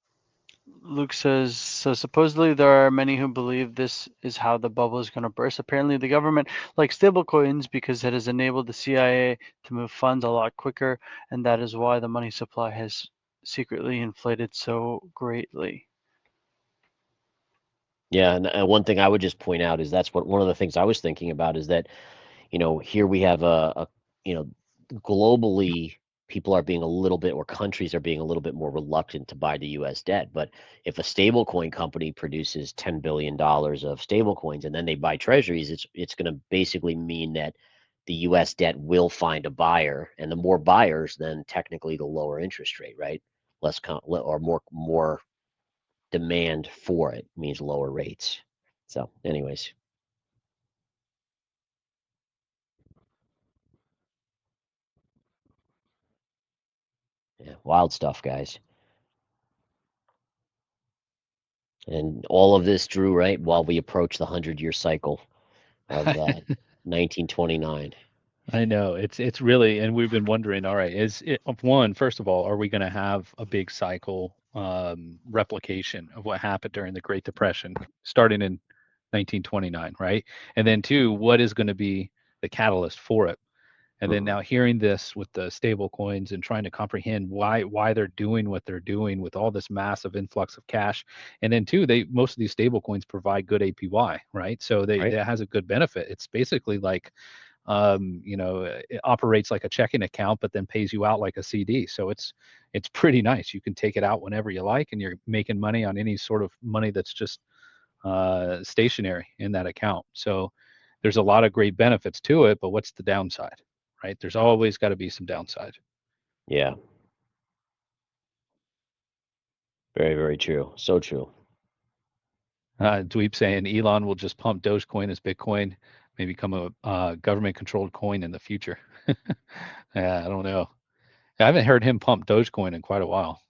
Luke says, so supposedly there are many who believe this is how the bubble is going to burst. Apparently, the government likes stablecoins because it has enabled the CIA to move funds a lot quicker, and that is why the money supply has secretly inflated so greatly. Yeah, and one thing I would just point out is that's what one of the things I was thinking about is that, here we have you know, globally, people are being a little bit, or countries are being a little bit more reluctant to buy the U.S. debt. But if a stablecoin company produces $10 billion of stablecoins and then they buy treasuries, it's going to basically mean that the U.S. debt will find a buyer, and the more buyers, then technically the lower interest rate, right? Or more demand for it means lower rates. So, anyways, yeah, wild stuff, guys. And all of this, Drew, right, while we approach the 100-year cycle of 1929. I know it's really, and we've been wondering. All right, is it one? First of all, are we going to have a big cycle replication of what happened during the Great Depression, starting in 1929, right? And then two, what is going to be the catalyst for it? And then Mhm. now hearing this with the stable coins and trying to comprehend why they're doing what they're doing with all this massive influx of cash. And then two, most of these stable coins provide good APY, right? So Right? that has a good benefit. It's basically like It operates like a checking account, but then pays you out like a CD. So it's pretty nice. You can take it out whenever you like, and you're making money on any sort of money that's just stationary in that account. So there's a lot of great benefits to it, but what's the downside, right? There's always got to be some downside. Yeah. Very, very true. So true. Dweeb saying Elon will just pump Dogecoin as Bitcoin, may become a government-controlled coin in the future. Yeah, I don't know. I haven't heard him pump Dogecoin in quite a while.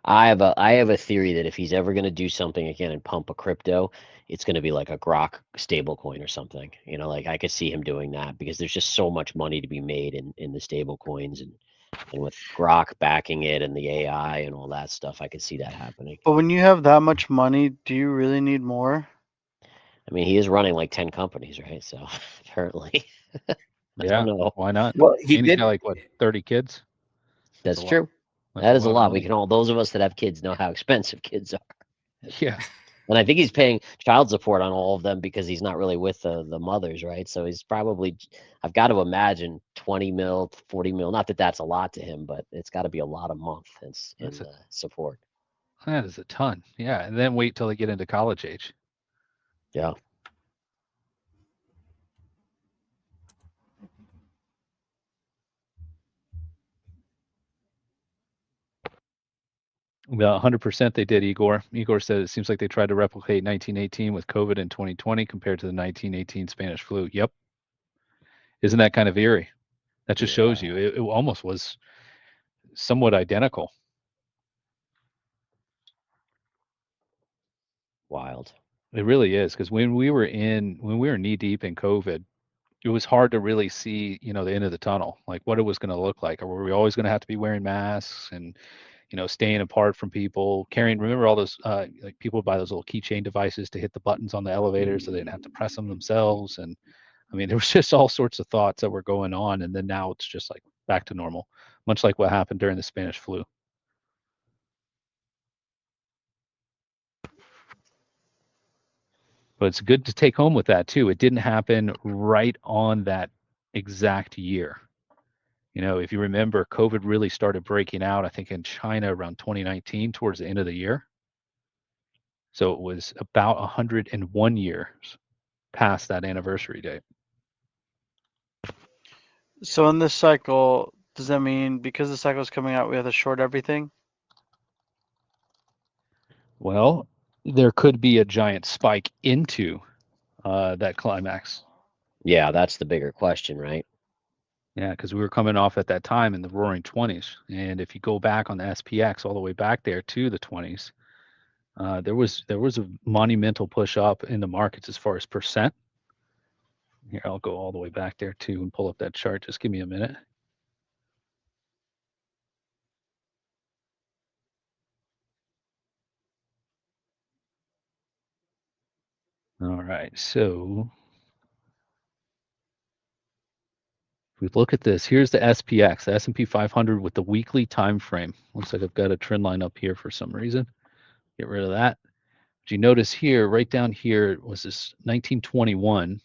I have a theory that if he's ever going to do something again and pump a crypto, it's going to be like a Grok stable coin or something. Like I could see him doing that because there's just so much money to be made in the stable coins and with Grok backing it and the AI and all that stuff, I could see that happening. But when you have that much money, do you really need more? I mean, he is running like 10 companies, right? So apparently, I Yeah, don't know. why not? Well, he And he's did. got like what, 30 kids? That's a lot. true. That's That is a of lot. We money. can all, those of us that have kids know how expensive kids are. Yeah, And I think he's paying child support on all of them because he's not really with the mothers, right? So he's probably, I've got to imagine 20 mil, 40 mil. Not that that's a lot to him, but it's got to be a lot a month that's in support. that is a ton. Yeah, and then wait till they get into college age. Yeah. Well, 100% they did, Igor. Igor said it seems like they tried to replicate 1918 with COVID in 2020 compared to the 1918 Spanish flu. Yep. Isn't that kind of eerie? That just shows you it almost was somewhat identical. Wild. It really is because when we were knee deep in COVID, it was hard to really see, the end of the tunnel, like what it was going to look like. Or were we always going to have to be wearing masks and, staying apart from people, carrying, remember all those, like people would buy those little keychain devices to hit the buttons on the elevator so they didn't have to press them themselves. And I mean, there was just all sorts of thoughts that were going on. And then now it's just like back to normal, much like what happened during the Spanish flu. But it's good to take home with that too. It didn't happen right on that exact year. If you remember, COVID really started breaking out, I think, in China around 2019, towards the end of the year. So it was about 101 years past that anniversary date. So in this cycle, does that mean because the cycle is coming out, we have to short everything? Well, there could be a giant spike into that climax. Yeah, that's the bigger question, right? Yeah, because we were coming off at that time in the roaring 20s. And if you go back on the SPX all the way back there to the 20s, there was a monumental push up in the markets as far as percent. Here, I'll go all the way back there too and pull up that chart. Just give me a minute. All right, so if we look at this, here's the SPX, the S&P 500 with the weekly time frame. Looks like I've got a trend line up here for some reason. Get rid of that. But you notice here, right down here, was this 1921.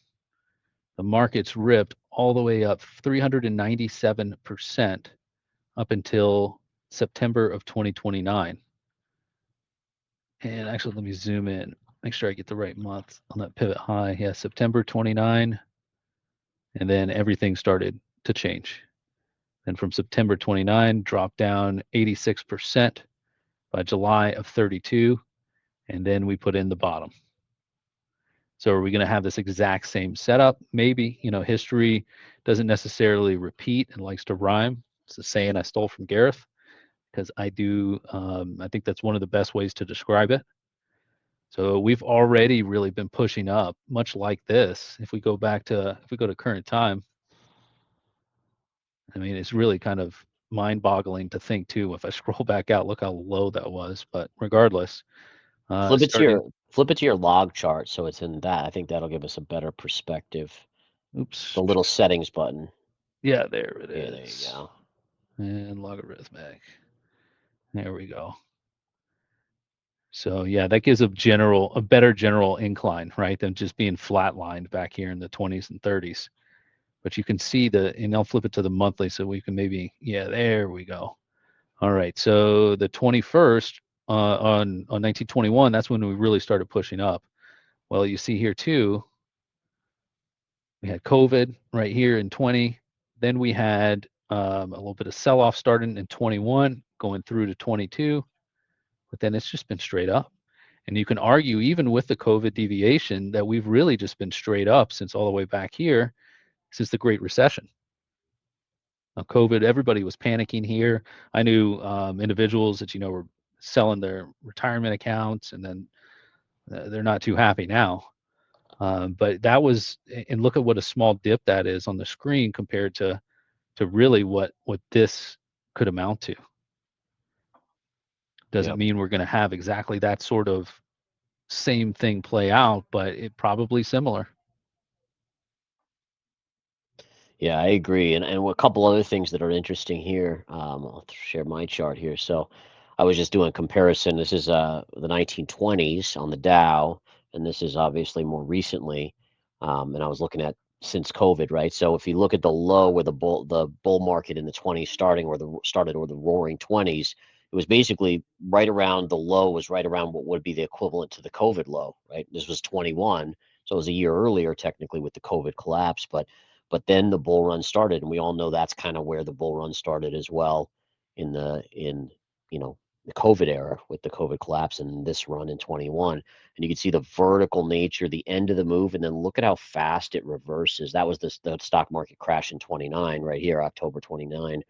The markets ripped all the way up 397% up until September of 2029. And actually, let me zoom in, make sure I get the right month on that pivot high. Yeah, September 29. And then everything started to change. And from September 29, dropped down 86% by July of 32. And then we put in the bottom. So are we going to have this exact same setup? Maybe. History doesn't necessarily repeat and likes to rhyme. It's a saying I stole from Gareth because I do. I think that's one of the best ways to describe it. So we've already really been pushing up, much like this. If we go to current time, I mean, it's really kind of mind-boggling to think too. If I scroll back out, look how low that was. But regardless, Flip it to starting. your log chart so it's in that. I think that'll give us a better perspective. Oops. The little settings button. Yeah, there it Yeah, there is. you go. And logarithmic. There we go. So yeah, that gives a better general incline, right, than just being flatlined back here in the 20s and 30s. but you can see and I'll flip it to the monthly so we can maybe, yeah, there we go. All right, so the 21st on 1921, that's when we really started pushing up. Well, you see here too, we had COVID right here in 20. Then we had a little bit of sell-off starting in 21, going through to 22, but then it's just been straight up. And you can argue, even with the COVID deviation, that we've really just been straight up since all the way back here, since the Great Recession. Now, COVID, everybody was panicking here. I knew individuals that, were selling their retirement accounts, and then they're not too happy now. But that was, and look at what a small dip that is on the screen compared to really what this could amount to. Doesn't Yep. mean we're going to have exactly that sort of same thing play out, but it probably similar. Yeah, I agree. And a couple other things that are interesting here. I'll share my chart here. So I was just doing a comparison. This is the 1920s on the Dow, and this is obviously more recently. And I was looking at since COVID, right? So if you look at the low where the bull market in the 20s started, or the roaring 20s, it was basically right around the low was right around what would be the equivalent to the COVID low, right? This was 21, so it was a year earlier technically with the COVID collapse, but then the bull run started, and we all know that's kind of where the bull run started as well in the COVID era with the COVID collapse and this run in 21. And you can see the vertical nature, the end of the move, and then look at how fast it reverses. That was the stock market crash in 29 right here, October 29.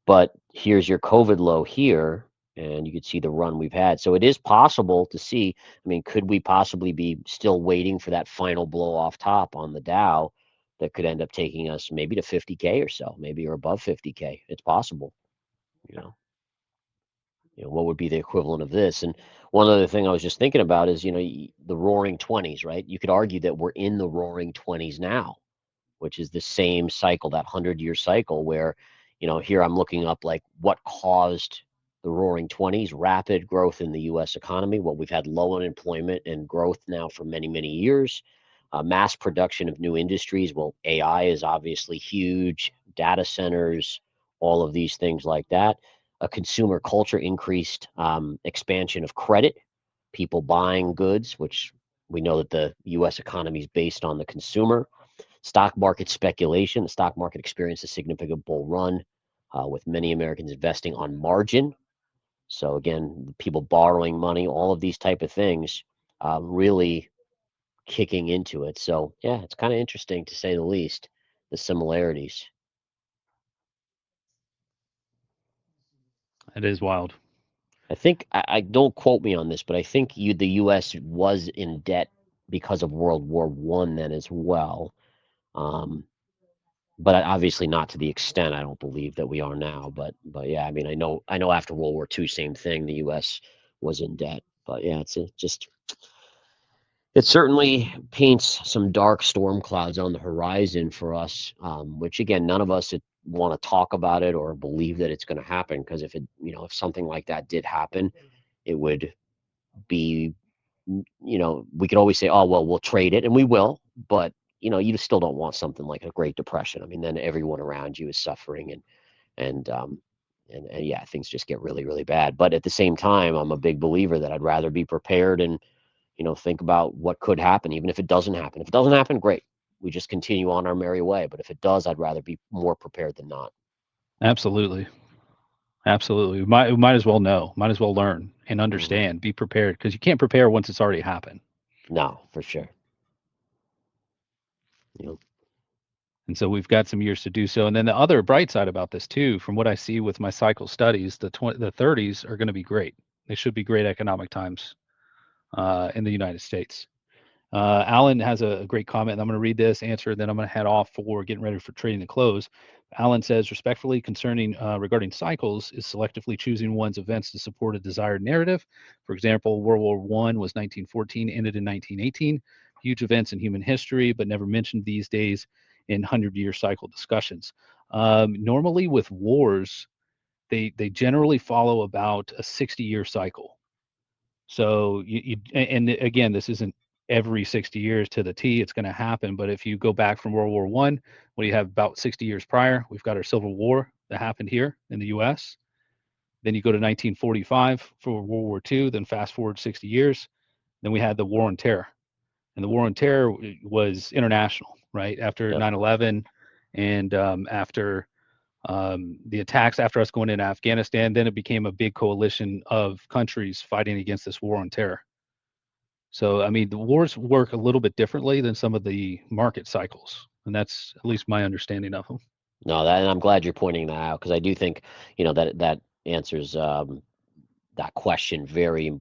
But here's your COVID low here, and you can see the run we've had. So it is possible to see. I mean, could we possibly be still waiting for that final blow off top on the Dow that could end up taking us maybe to 50K or so, maybe or above 50K? It's possible. You know, what would be the equivalent of this? And one other thing I was just thinking about is, the roaring 20s, right? You could argue that we're in the roaring 20s now, which is the same cycle, that 100-year cycle where, here I'm looking up like what caused the roaring 20s, rapid growth in the US economy. Well, we've had low unemployment and growth now for many, many years. Mass production of new industries. Well, AI is obviously huge, data centers, all of these things like that. A consumer culture increased expansion of credit, people buying goods, which we know that the US economy is based on the consumer. Stock market speculation. The stock market experienced a significant bull run, with many Americans investing on margin. So again, people borrowing money, all of these type of things, really kicking into it. So yeah, it's kind of interesting to say the least, the similarities. It is wild. I think I don't quote me on this, but I think the U.S. was in debt because of World War One then as well. Um, but obviously not to the extent I don't believe that we are now. But yeah, I mean I know after World War II, same thing. The U.S. was in debt, but yeah, it certainly paints some dark storm clouds on the horizon for us. Which again, none of us want to talk about it or believe that it's going to happen, because if something like that did happen, it would be we could always say, oh, well, we'll trade it, and we will, but you still don't want something like a Great Depression. I mean, then everyone around you is suffering, and yeah, things just get really, really bad. But at the same time, I'm a big believer that I'd rather be prepared and think about what could happen, even if it doesn't happen. If it doesn't happen, great, we just continue on our merry way. But if it does, I'd rather be more prepared than not. Absolutely. Absolutely. We might as well know, might as well learn and understand, be prepared, because you can't prepare once it's already happened. No, for sure. And so we've got some years to do so. And then the other bright side about this too, from what I see with my cycle studies, the 30s are going to be great. They should be great economic times in the United States. Alan has a great comment, and I'm going to read this answer, then I'm going to head off for getting ready for trading the close. Alan says, respectfully, concerning regarding cycles, is selectively choosing one's events to support a desired narrative. For example, World War I was 1914, ended in 1918. Huge events in human history, but never mentioned these days in 100-year cycle discussions. Normally with wars, they generally follow about a 60-year cycle. So and again, this isn't every 60 years to the T, it's going to happen. But if you go back from World War One, what do you have about 60 years prior? We've got our Civil War that happened here in the U.S. Then you go to 1945 for World War II. Then fast forward 60 years, then we had the War on Terror, and the War on Terror was international, right? After Yep. 9/11, and after the attacks after us going into Afghanistan, then it became a big coalition of countries fighting against this war on terror. So, I mean, the wars work a little bit differently than some of the market cycles, and that's at least my understanding of them. No, that, and I'm glad you're pointing that out, because I do think, that answers that question very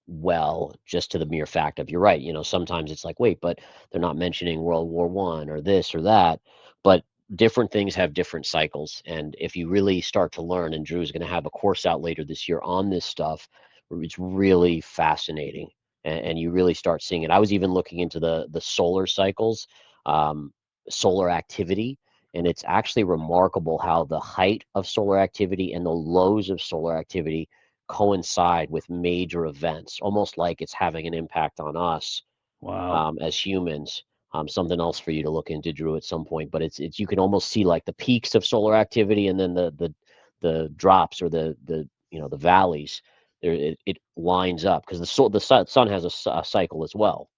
well, just to the mere fact of, you're right. Sometimes it's like, wait, but they're not mentioning World War One or this or that. But different things have different cycles. And if you really start to learn, and Drew's going to have a course out later this year on this stuff, it's really fascinating. And you really start seeing it. I was even looking into the solar cycles, um, solar activity. And it's actually remarkable how the height of solar activity and the lows of solar activity coincide with major events, almost like it's having an impact on us, Wow. as humans. Something else for you to look into, Drew, at some point. But it's you can almost see like the peaks of solar activity, and then the drops, or the valleys. There, it lines up, because the sun has a cycle as well,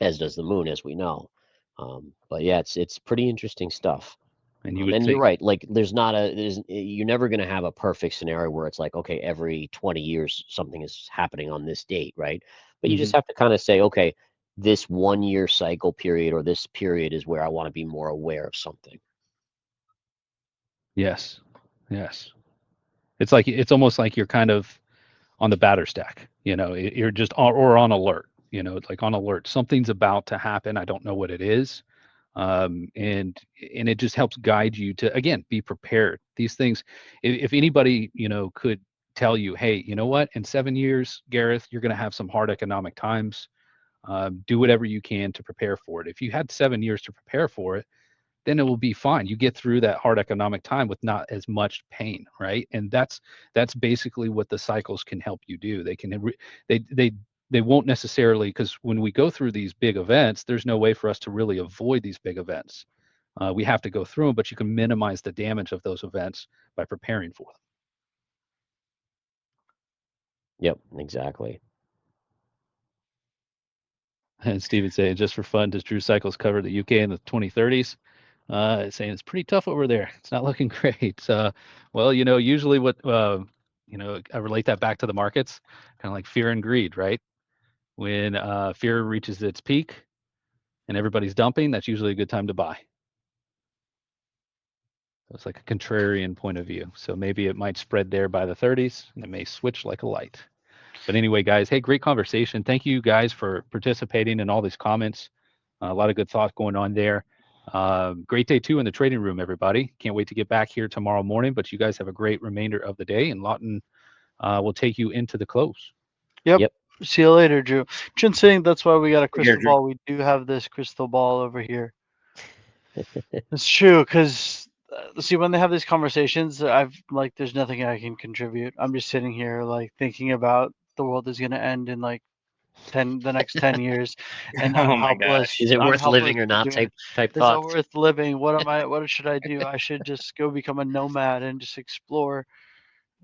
as does the moon, as we know. But yeah, it's pretty interesting stuff. And you would And you're think, right. Like, you're never going to have a perfect scenario where it's like, okay, every 20 years something is happening on this date, right? But you just mhm, have to kind of say, okay, this 1 year cycle period, or this period, is where I want to be more aware of something. yes, yes. It's almost like you're kind of on the batter stack. You're just or on alert. It's like on alert. Something's about to happen. I don't know what it is, and it just helps guide you to, again, be prepared. These things, if anybody could tell you, hey, you know what, in 7 years, Gareth, you're going to have some hard economic times. Do whatever you can to prepare for it. If you had 7 years to prepare for it, then it will be fine. You get through that hard economic time with not as much pain, right? And that's basically what the cycles can help you do. They can they won't necessarily, because when we go through these big events, there's no way for us to really avoid these big events. We have to go through them, but you can minimize the damage of those events by preparing for them. Yep, exactly. And Steven saying, just for fun, does Drew Cycles cover the UK in the 2030s? Saying it's pretty tough over there. It's not looking great. Well, usually I relate that back to the markets, kind of like fear and greed, right? When fear reaches its peak and everybody's dumping, that's usually a good time to buy. So it's like a contrarian point of view. So maybe it might spread there by the 30s, and it may switch like a light. But anyway, guys, hey, great conversation. Thank you guys for participating in all these comments. A lot of good thought going on there. Great day too in the trading room, everybody. Can't wait to get back here tomorrow morning. But you guys have a great remainder of the day, and Lawton will take you into the close. Yep. Yep. See you later, Drew. Ginseng, that's why we got a Here, crystal Drew. ball. We do have this crystal ball over here. It's true, because see, when they have these conversations, there's nothing I can contribute. I'm just sitting here like thinking about the world is gonna end in like the next 10 years, and I'm Oh my helpless. gosh. Is it I'm worth helpless living or to not? do it. Type Is it thoughts. worth living? What should I do? I should just go become a nomad and just explore.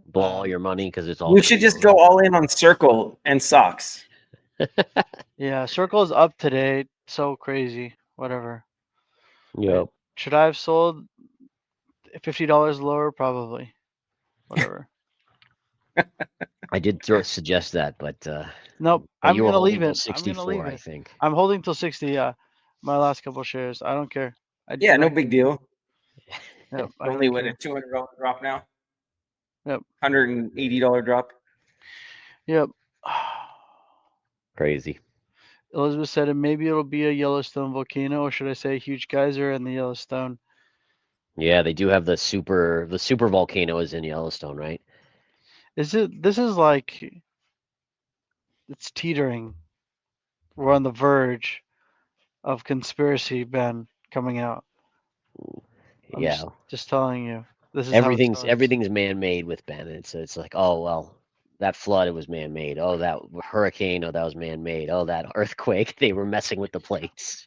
Blow all your money, because it's all You going to should be just go over. all in on Circle and socks. Yeah, Circle's up today. So crazy. Whatever. Yep. Should I have sold $50 lower? Probably. Whatever. I did suggest that, but Nope. you I'm were gonna holding leave till it. I'm gonna 64, leave I it. think. I'm holding till 60. Yeah, my last couple shares. I don't care. Yeah, no Like, big deal. yep, I Only don't what, a care. $200 drop now? Yep. $180 drop. Yep. Crazy. Elizabeth said, and maybe it'll be a Yellowstone volcano, or should I say, a huge geyser in the Yellowstone. Yeah, they do have the super volcano is in Yellowstone, right? This is like it's teetering. We're on the verge of conspiracy, Ben, coming out. I'm Yeah. just telling you. This is how it starts. Everything's man-made with Ben. It's like, oh well, that flood, it was man-made. Oh, that hurricane, oh, that was man-made. Oh, that earthquake, they were messing with the plates.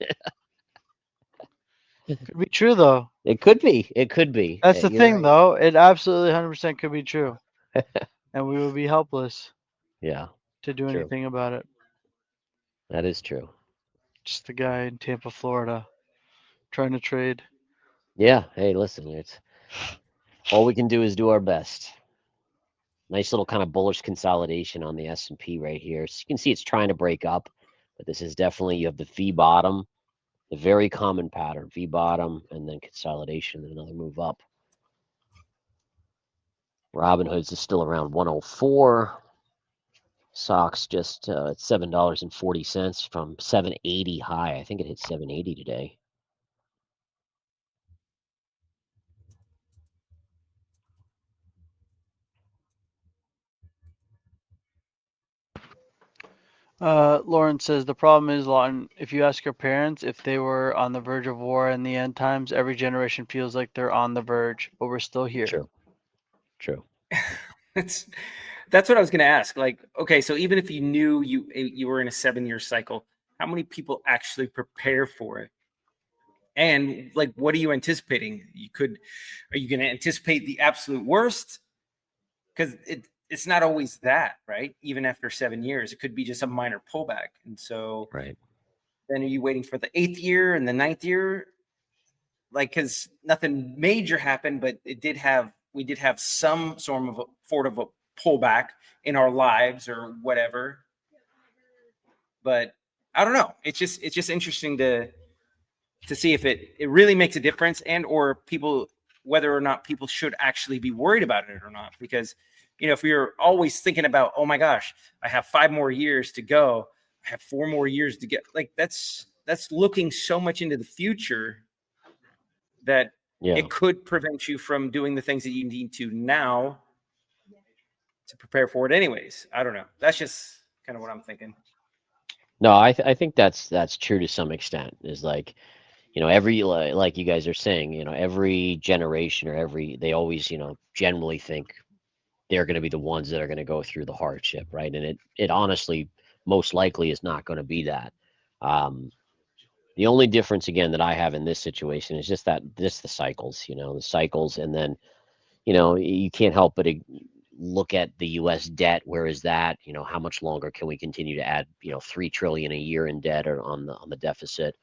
Could be true though. It could be. It could be. That's the You're thing right. though. It absolutely 100% could be true, and we would be helpless Yeah, to do true. anything about it. That is true. Just the guy in Tampa, Florida, trying to trade. Yeah. Hey, listen, it's all we can do is do our best. Nice little kind of bullish consolidation on the S&P right here. So you can see it's trying to break up, but this is definitely, you have the V bottom, the very common pattern, V bottom, and then consolidation, and another move up. Robinhood's is still around 104. Sox just at $7.40 from 780 high. I think it hit 780 today. Lauren says the problem is, Lawton, if you ask your parents if they were on the verge of war in the end times, every generation feels like they're on the verge, but we're still here. True. True. That's what I was going to ask. Like, okay, so even if you knew you were in a 7-year cycle, how many people actually prepare for it? And like, what are you anticipating? Are you going to anticipate the absolute worst? Because it's not always that, right? Even after 7 years, it could be just a minor pullback. And so Right. then are you waiting for the 8th year and the 9th year? Like, because nothing major happened, but we did have some sort of a pullback in our lives or whatever. But I don't know. It's just interesting to see if it really makes a difference, and or people, whether or not people should actually be worried about it or not. Because, if we are always thinking about, oh my gosh, I have 5 more years to go, I have 4 more years to get, like, that's looking so much into the future that Yeah. it could prevent you from doing the things that you need to now to prepare for it anyways. I don't know. That's just kind of what I'm thinking. No, I think that's true to some extent. Is like, every like you guys are saying, every generation or they always, generally think they're going to be the ones that are going to go through the hardship, right? And it honestly most likely is not going to be that. The only difference again that I have in this situation is just the cycles, the cycles, and then you can't help but look at the U.S. debt. Where is that? How much longer can we continue to add, 3 trillion a year in debt or on the deficit?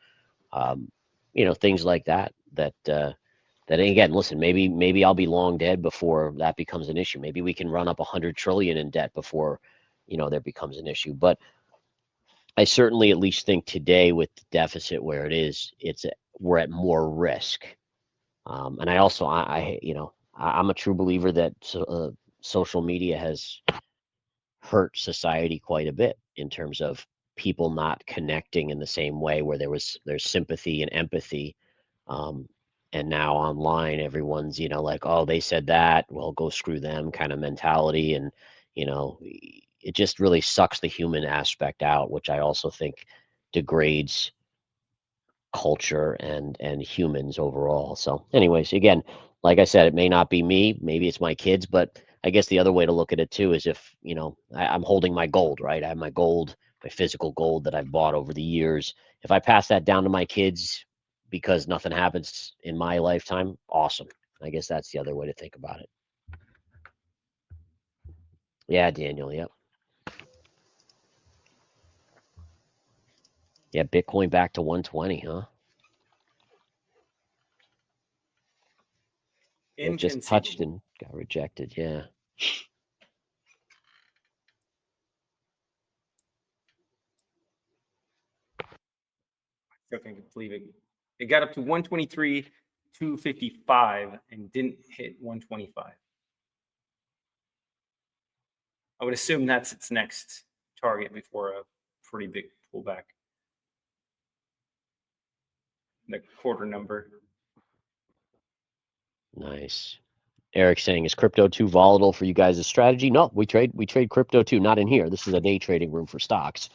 Things like that. That again, listen, maybe I'll be long dead before that becomes an issue. Maybe we can run up 100 trillion in debt before, there becomes an issue. But I certainly at least think today with the deficit where it is, we're at more risk. And I also, I'm a true believer that social media has hurt society quite a bit in terms of people not connecting in the same way where there's sympathy and empathy. Um, and now online, everyone's, like, oh, they said that, well, go screw them kind of mentality. And, it just really sucks the human aspect out, which I also think degrades culture and humans overall. So anyways, again, like I said, it may not be me, maybe it's my kids, but I guess the other way to look at it too is if, I'm holding my gold, right? I have my gold, my physical gold that I've bought over the years. If I pass that down to my kids because nothing happens in my lifetime, awesome. I guess that's the other way to think about it. Yeah, Daniel, yep. Yeah, Bitcoin back to 120, huh? It just touched and got rejected. Yeah. I can't believe it. It got up to 123, 255 and didn't hit 125. I would assume that's its next target before a pretty big pullback. The quarter number. Nice. Eric saying, is crypto too volatile for you guys' strategy? No, we trade crypto too, not in here. This is a day trading room for stocks,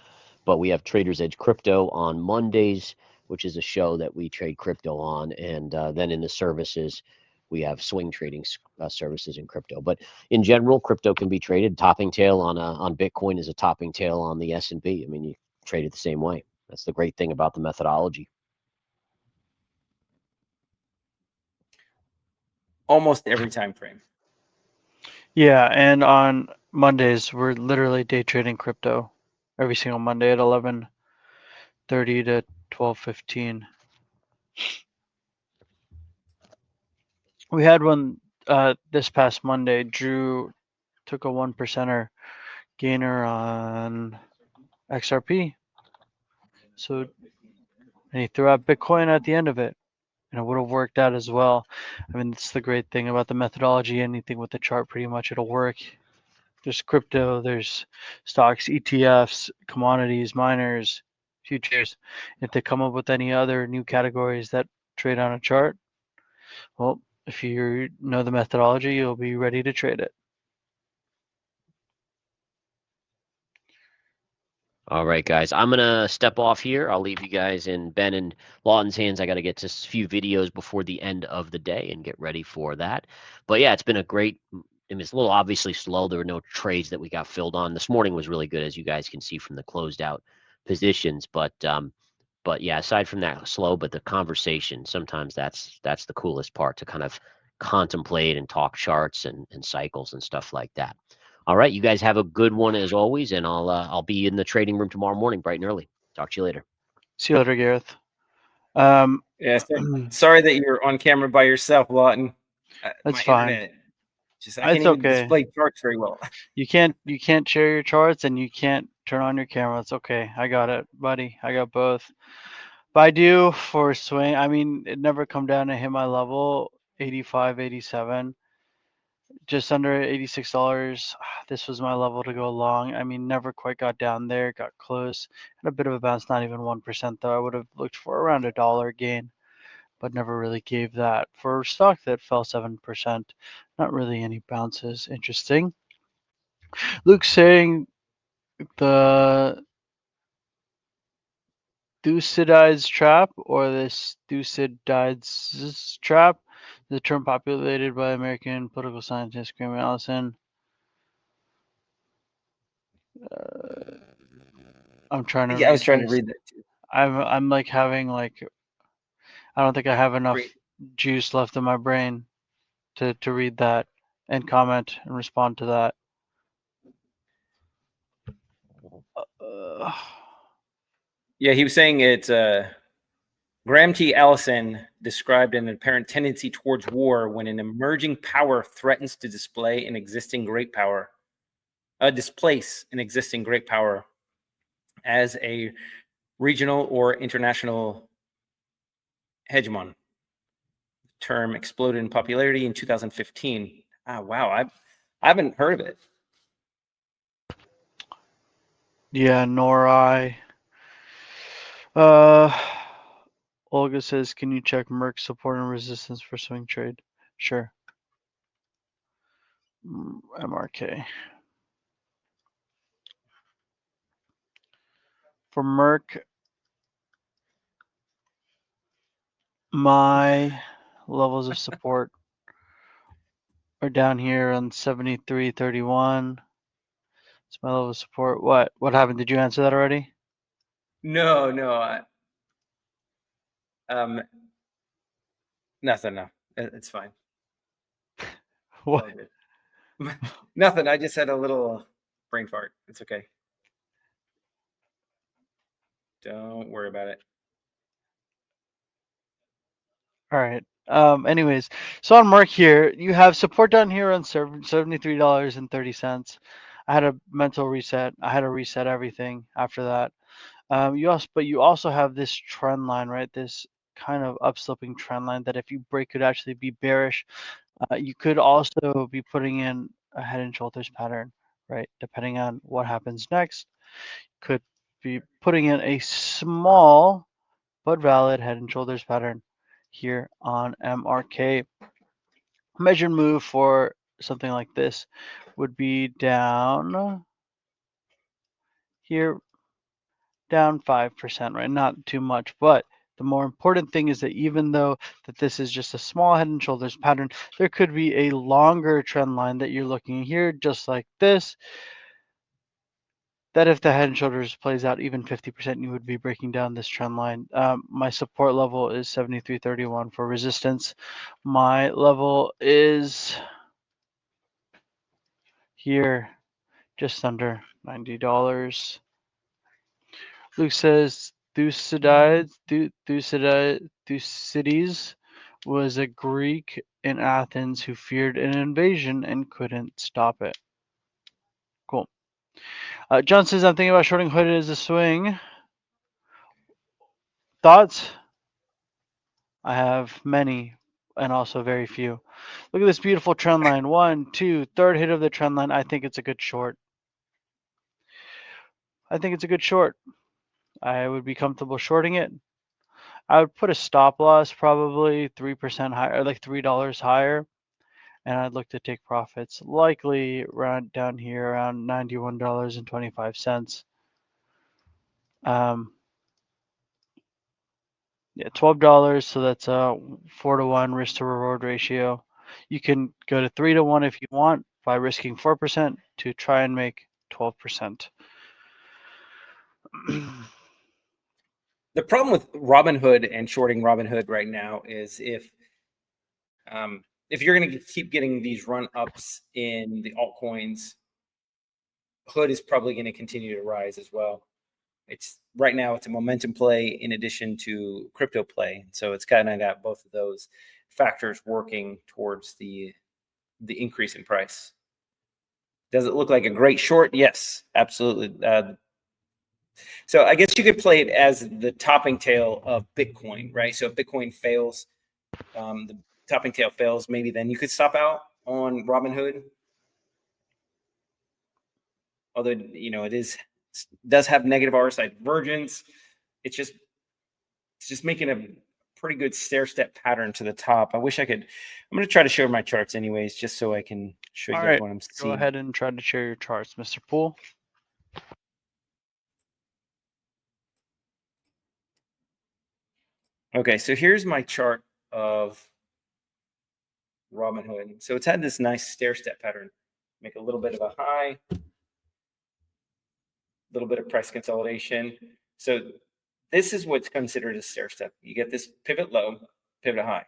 but we have Trader's Edge Crypto on Mondays, which is a show that we trade crypto on. And then in the services, we have swing trading services in crypto. But in general, crypto can be traded. Topping tail on Bitcoin is a topping tail on the S&P. I mean, you trade it the same way. That's the great thing about the methodology. Almost every time frame. Yeah, and on Mondays we're literally day trading crypto every single Monday at 11:30 to 12:15. We had one this past Monday. Drew took a 1%er gainer on XRP. So, and he threw out Bitcoin at the end of it, and it would have worked out as well. I mean, that's the great thing about the methodology. Anything with the chart, pretty much it'll work. There's crypto, there's stocks, ETFs, commodities, miners, futures. If they come up with any other new categories that trade on a chart, well, if you know the methodology, you'll be ready to trade it. All right, guys, I'm going to step off here. I'll leave you guys in Ben and Lawton's hands. I got to get to a few videos before the end of the day and get ready for that. But yeah, it's been a great, I mean, it's a little obviously slow. There were no trades that we got filled on. This morning was really good, as you guys can see from the closed out positions. But yeah, aside from that, slow, but the conversation, sometimes that's the coolest part, to kind of contemplate and talk charts and cycles and stuff like that. All right, you guys have a good one as always, and I'll be in the trading room tomorrow morning, bright and early. Talk to you later. See you later, Gareth. Yeah, sorry that you're on camera by yourself, Lawton. That's My fine. internet, I It's can't even okay. display charts very well. You can't share your charts and you can't turn on your camera. It's okay. I got it, buddy. I got both. But I do for swing. I mean, it never come down to hit my level, 85, 87. Just under $86. This was my level to go long. I mean, never quite got down there, got close. Had a bit of a bounce, not even 1% though. I would have looked for around $1 gain, but never really gave that. For a stock that fell 7%, not really any bounces. Interesting. Luke's saying the Thucydides trap or the Thucydides trap, the term populated by American political scientist Graham Allison. I'm trying to. Yeah, I was trying to read that too. I'm like having like, I don't think I have enough Great. juice left in my brain to read that and comment and respond to that. Yeah, he was saying it's Graham T. Allison described an apparent tendency towards war when an emerging power threatens to displace an existing great power as a regional or international hegemon. The term exploded in popularity in 2015. Wow, I haven't heard of it. Yeah, nor I. Olga says, can you check Merck support and resistance for swing trade? Sure. MRK. For Merck, my levels of support are down here on 73.31. It's my level of support. What happened? Did you answer that already? No. Nothing. No, it's fine. What? Nothing. I just had a little brain fart. It's okay. Don't worry about it. All right. Anyways, so on Merck here, you have support down here on $73.30. I had a mental reset. I had to reset everything after that. You also have this trend line, right? This kind of upsloping trend line that if you break could actually be bearish. You could also be putting in a head and shoulders pattern, right? Depending on what happens next, could be putting in a small but valid head and shoulders pattern here on MRK. Measured move for something like this would be down here, down 5%, right? Not too much, but The more important thing is that even though that this is just a small head and shoulders pattern, there could be a longer trend line that you're looking at here, just like this, that if the head and shoulders plays out even 50%, you would be breaking down this trend line. My support level is 73.31 for resistance. My level is here, just under $90. Luke says Thucydides was a Greek in Athens who feared an invasion and couldn't stop it. Cool. John says, I'm thinking about shorting hooded as a swing. Thoughts? I have many and also very few. Look at this beautiful trend line. 1, 2, third hit of the trend line. I think it's a good short. I would be comfortable shorting it. I would put a stop loss probably 3% higher, like $3 higher, and I'd look to take profits likely around down here around $91.25. Yeah, $12, so that's a 4-to-1 risk to reward ratio. You can go to 3-to-1 if you want by risking 4% to try and make 12%. The problem with Robinhood and shorting Robinhood right now is if you're going to keep getting these run ups in the altcoins, Hood is probably going to continue to rise as well. It's right now it's a momentum play in addition to crypto play, so it's kind of got both of those factors working towards the increase in price. Does it look like a great short? Yes, absolutely. So I guess you could play it as the topping tail of Bitcoin, right? So if Bitcoin fails, the topping tail fails, maybe then you could stop out on Robinhood. Although, you know, does have negative RSI divergence. It's just making a pretty good stair-step pattern to the top. I wish I could. I'm going to try to share my charts anyways, just so I can show you guys what I'm seeing. Go ahead and try to share your charts, Mr. Poole. Okay, so here's my chart of Robinhood. So it's had this nice stair-step pattern. Make a little bit of a high, a little bit of price consolidation. So this is what's considered a stair-step. You get this pivot low, pivot high,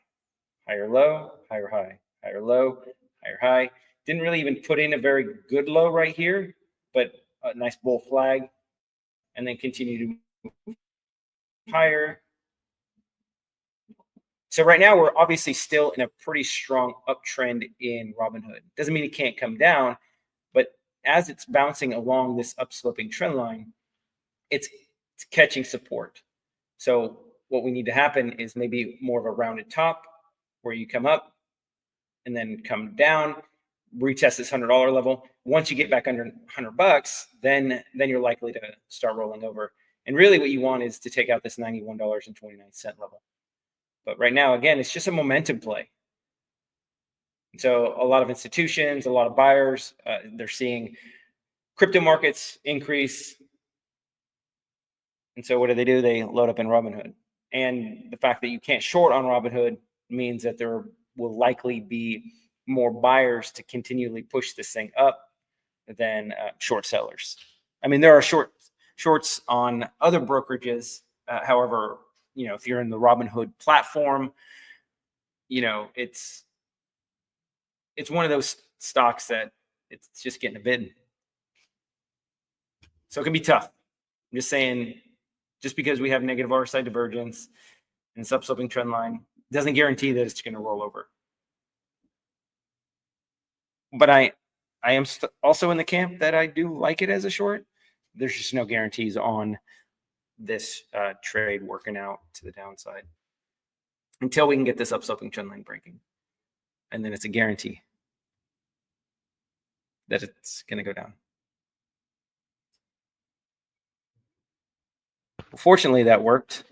higher low, higher high, higher low, higher high. Didn't really even put in a very good low right here, but a nice bull flag, and then continue to move higher. So right now we're obviously still in a pretty strong uptrend in Robinhood. Doesn't mean it can't come down, but as it's bouncing along this upsloping trend line, it's catching support. So what we need to happen is maybe more of a rounded top where you come up and then come down, retest this $100 level. Once you get back under $100, then you're likely to start rolling over. And really what you want is to take out this $91.29 level. But right now, again, it's just a momentum play. So a lot of institutions, a lot of buyers, they're seeing crypto markets increase. And so what do? They load up in Robinhood. And the fact that you can't short on Robinhood means that there will likely be more buyers to continually push this thing up than short sellers. I mean, there are shorts on other brokerages. However, you know, if you're in the Robinhood platform, you know, it's one of those stocks that it's just getting a bid. So it can be tough. I'm just saying, just because we have negative RSI divergence and subsloping trend line doesn't guarantee that it's going to roll over. But I am also in the camp that I do like it as a short. There's just no guarantees on this trade working out to the downside until we can get this upsloping trend line breaking. And then it's a guarantee that it's going to go down. Fortunately, that worked.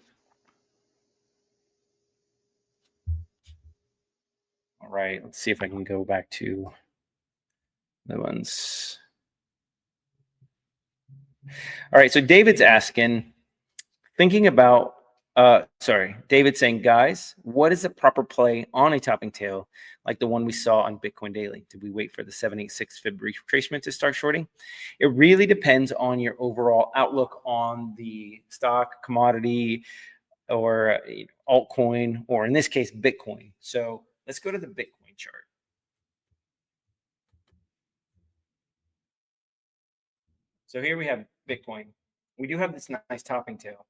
All right, let's see if I can go back to the ones. All right, so David's asking, thinking about Sorry, David saying, guys, what is a proper play on a topping tail like the one we saw on Bitcoin Daily? Did we wait for the 786 fib retracement to start shorting? It really depends on your overall outlook on the stock, commodity, or altcoin, or in this case, Bitcoin. So let's go to the Bitcoin chart. So here we have Bitcoin. We do have this nice topping tail.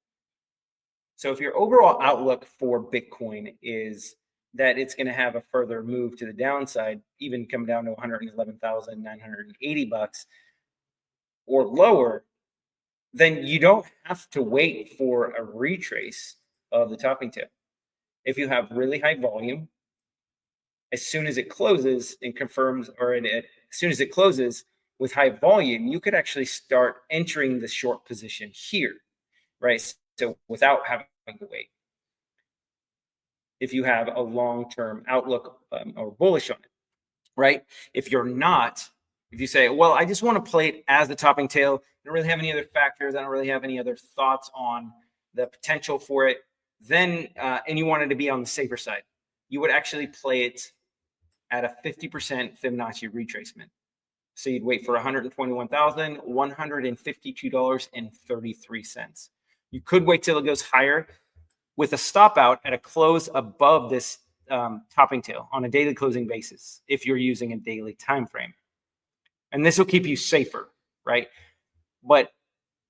So if your overall outlook for Bitcoin is that it's going to have a further move to the downside, even come down to 111,980 bucks or lower, then you don't have to wait for a retrace of the topping tail. If you have really high volume, as soon as it closes and confirms, or as soon as it closes with high volume, you could actually start entering the short position here, right? So without having to wait. If you have a long-term outlook or bullish on it, right? If you're not, if you say, well, I just want to play it as the topping tail, I don't really have any other factors, I don't really have any other thoughts on the potential for it, then, and you wanted to be on the safer side, you would actually play it at a 50% Fibonacci retracement. So you'd wait for $121,152.33. You could wait till it goes higher with a stop out at a close above this topping tail on a daily closing basis if you're using a daily time frame. And this will keep you safer, right? But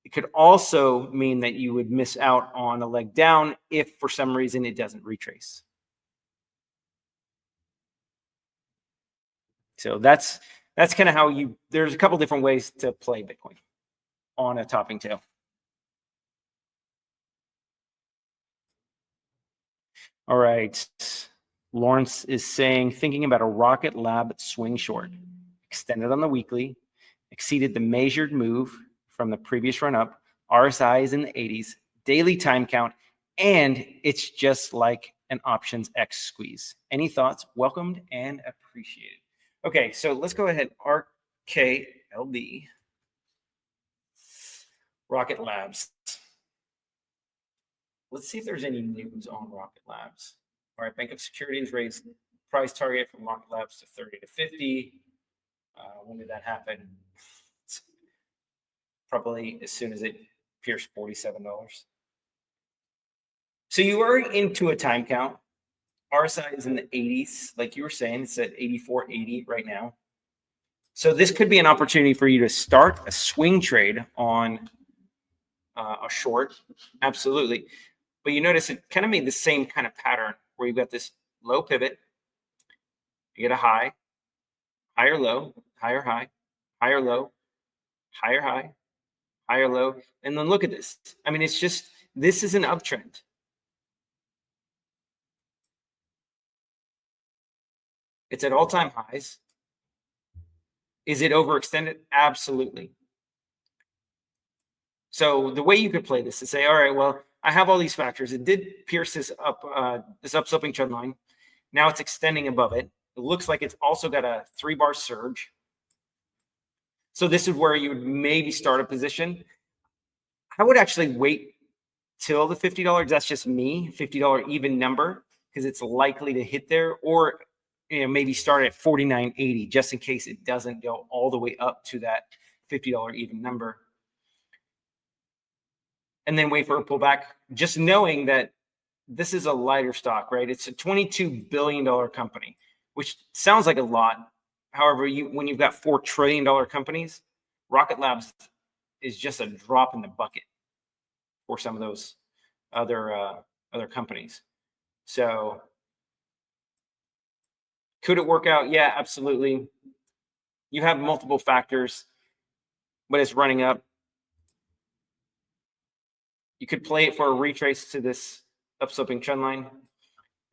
it could also mean that you would miss out on a leg down if for some reason it doesn't retrace. So that's kind of how there's a couple different ways to play Bitcoin on a topping tail. All right. Lawrence is saying, thinking about a Rocket Lab swing short, extended on the weekly, exceeded the measured move from the previous run up, RSI is in the 80s, daily time count, and it's just like an options X squeeze. Any thoughts? Welcomed and appreciated. Okay, so let's go ahead. RKLB, Rocket Labs. Let's see if there's any news on Rocket Labs. All right, Bank of Securities raised price target from Rocket Labs to 30 to 50. When did that happen? It's probably as soon as it pierced $47. So you are into a time count. RSI is in the 80s, like you were saying, it's at 84.80 right now. So this could be an opportunity for you to start a swing trade on a short, absolutely. But you notice it kind of made the same kind of pattern where you've got this low pivot, you get a high, higher low, higher high, higher low, higher high, higher low. And then look at this. I mean, it's just, this is an uptrend. It's at all-time highs. Is it overextended? Absolutely. So the way you could play this is say, all right, well, I have all these factors. It did pierce this upsloping trend line. Now it's extending above it. It looks like it's also got a 3-bar surge. So this is where you would maybe start a position. I would actually wait till the $50. That's just me, $50 even number, because it's likely to hit there, or maybe start at $49.80 just in case it doesn't go all the way up to that $50 even number. And then wait for a pullback, just knowing that this is a lighter stock, right? It's a $22 billion company, which sounds like a lot. However, when you've got $4 trillion companies, Rocket Labs is just a drop in the bucket for some of those other companies. So could it work out? Yeah, absolutely. You have multiple factors, but it's running up. You could play it for a retrace to this upsloping trend line,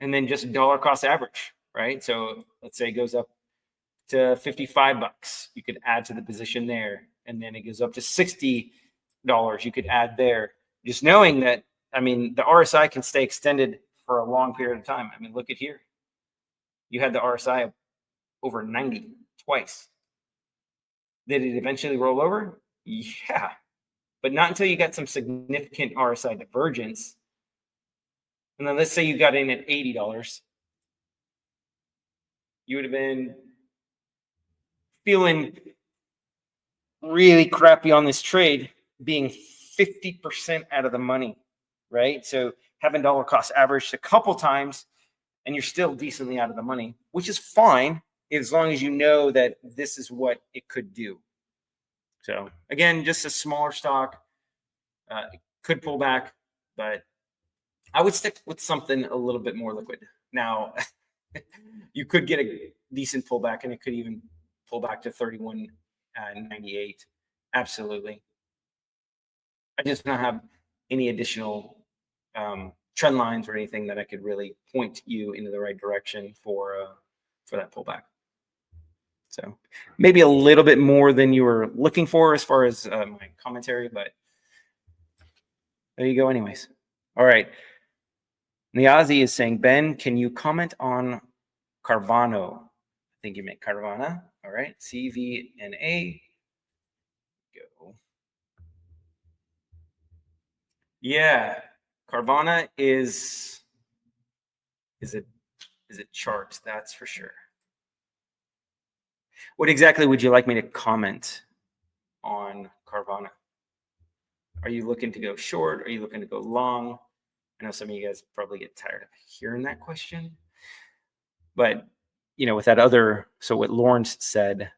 and then just dollar cost average, right? So let's say it goes up to 55 bucks. You could add to the position there, and then it goes up to $60. You could add there, just knowing that, I mean, the RSI can stay extended for a long period of time. I mean, look at here. You had the RSI over 90 twice. Did it eventually roll over? Yeah, but not until you got some significant RSI divergence And then let's say you got in at $80. You would have been feeling really crappy on this trade, being 50% out of the money, right? So having dollar cost averaged a couple times and you're still decently out of the money, which is fine as long as you know that this is what it could do. So again, just a smaller stock, it could pull back, but I would stick with something a little bit more liquid. Now, you could get a decent pullback, and it could even pull back to 31.98. Absolutely. I just don't have any additional trend lines or anything that I could really point you into the right direction for that pullback. So maybe a little bit more than you were looking for as far as my commentary, but there you go anyways. All right. Niazi is saying, Ben, can you comment on Carvana? I think you meant Carvana. All right. CVNA. Go. Yeah. Carvana is it charts, that's for sure. What exactly would you like me to comment on Carvana? Are you looking to go short? Are you looking to go long? I know some of you guys probably get tired of hearing that question. But, with that other, so what Lawrence said,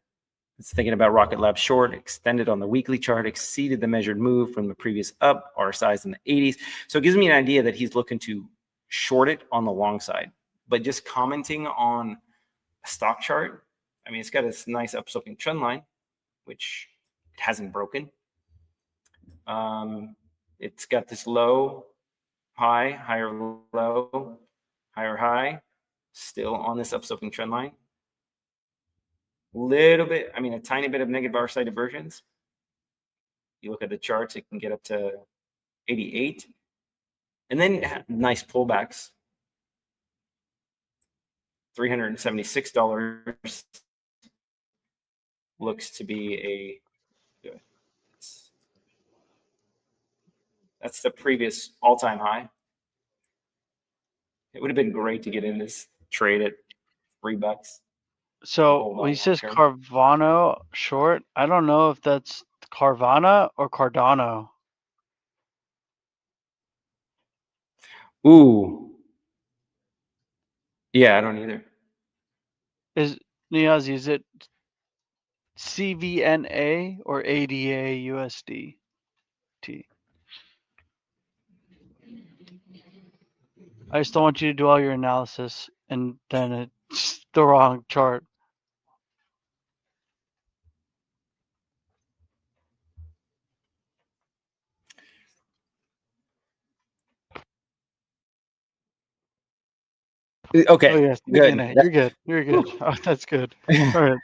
it's thinking about Rocket Lab short, extended on the weekly chart, exceeded the measured move from the previous up, RSI's in the 80s. So it gives me an idea that he's looking to short it on the long side. But just commenting on a stock chart, I mean, it's got this nice upsloping trend line, which it hasn't broken. It's got this low, high, higher low, higher high, still on this upsloping trend line. Little bit, I mean, a tiny bit of negative RSI divergence. You look at the charts, it can get up to 88. And then nice pullbacks. $376 looks to be that's the previous all-time high. It would have been great to get in this trade at $3. So when he says Carvana short, I don't know if that's Carvana or Cardano. Ooh. Yeah, I don't either. Is Niazi, is it CVNA or ADA USD? I just don't want you to do all your analysis and then it's the wrong chart. Okay. Oh yes, Good. You're good. You're good. Oh, that's good. All right.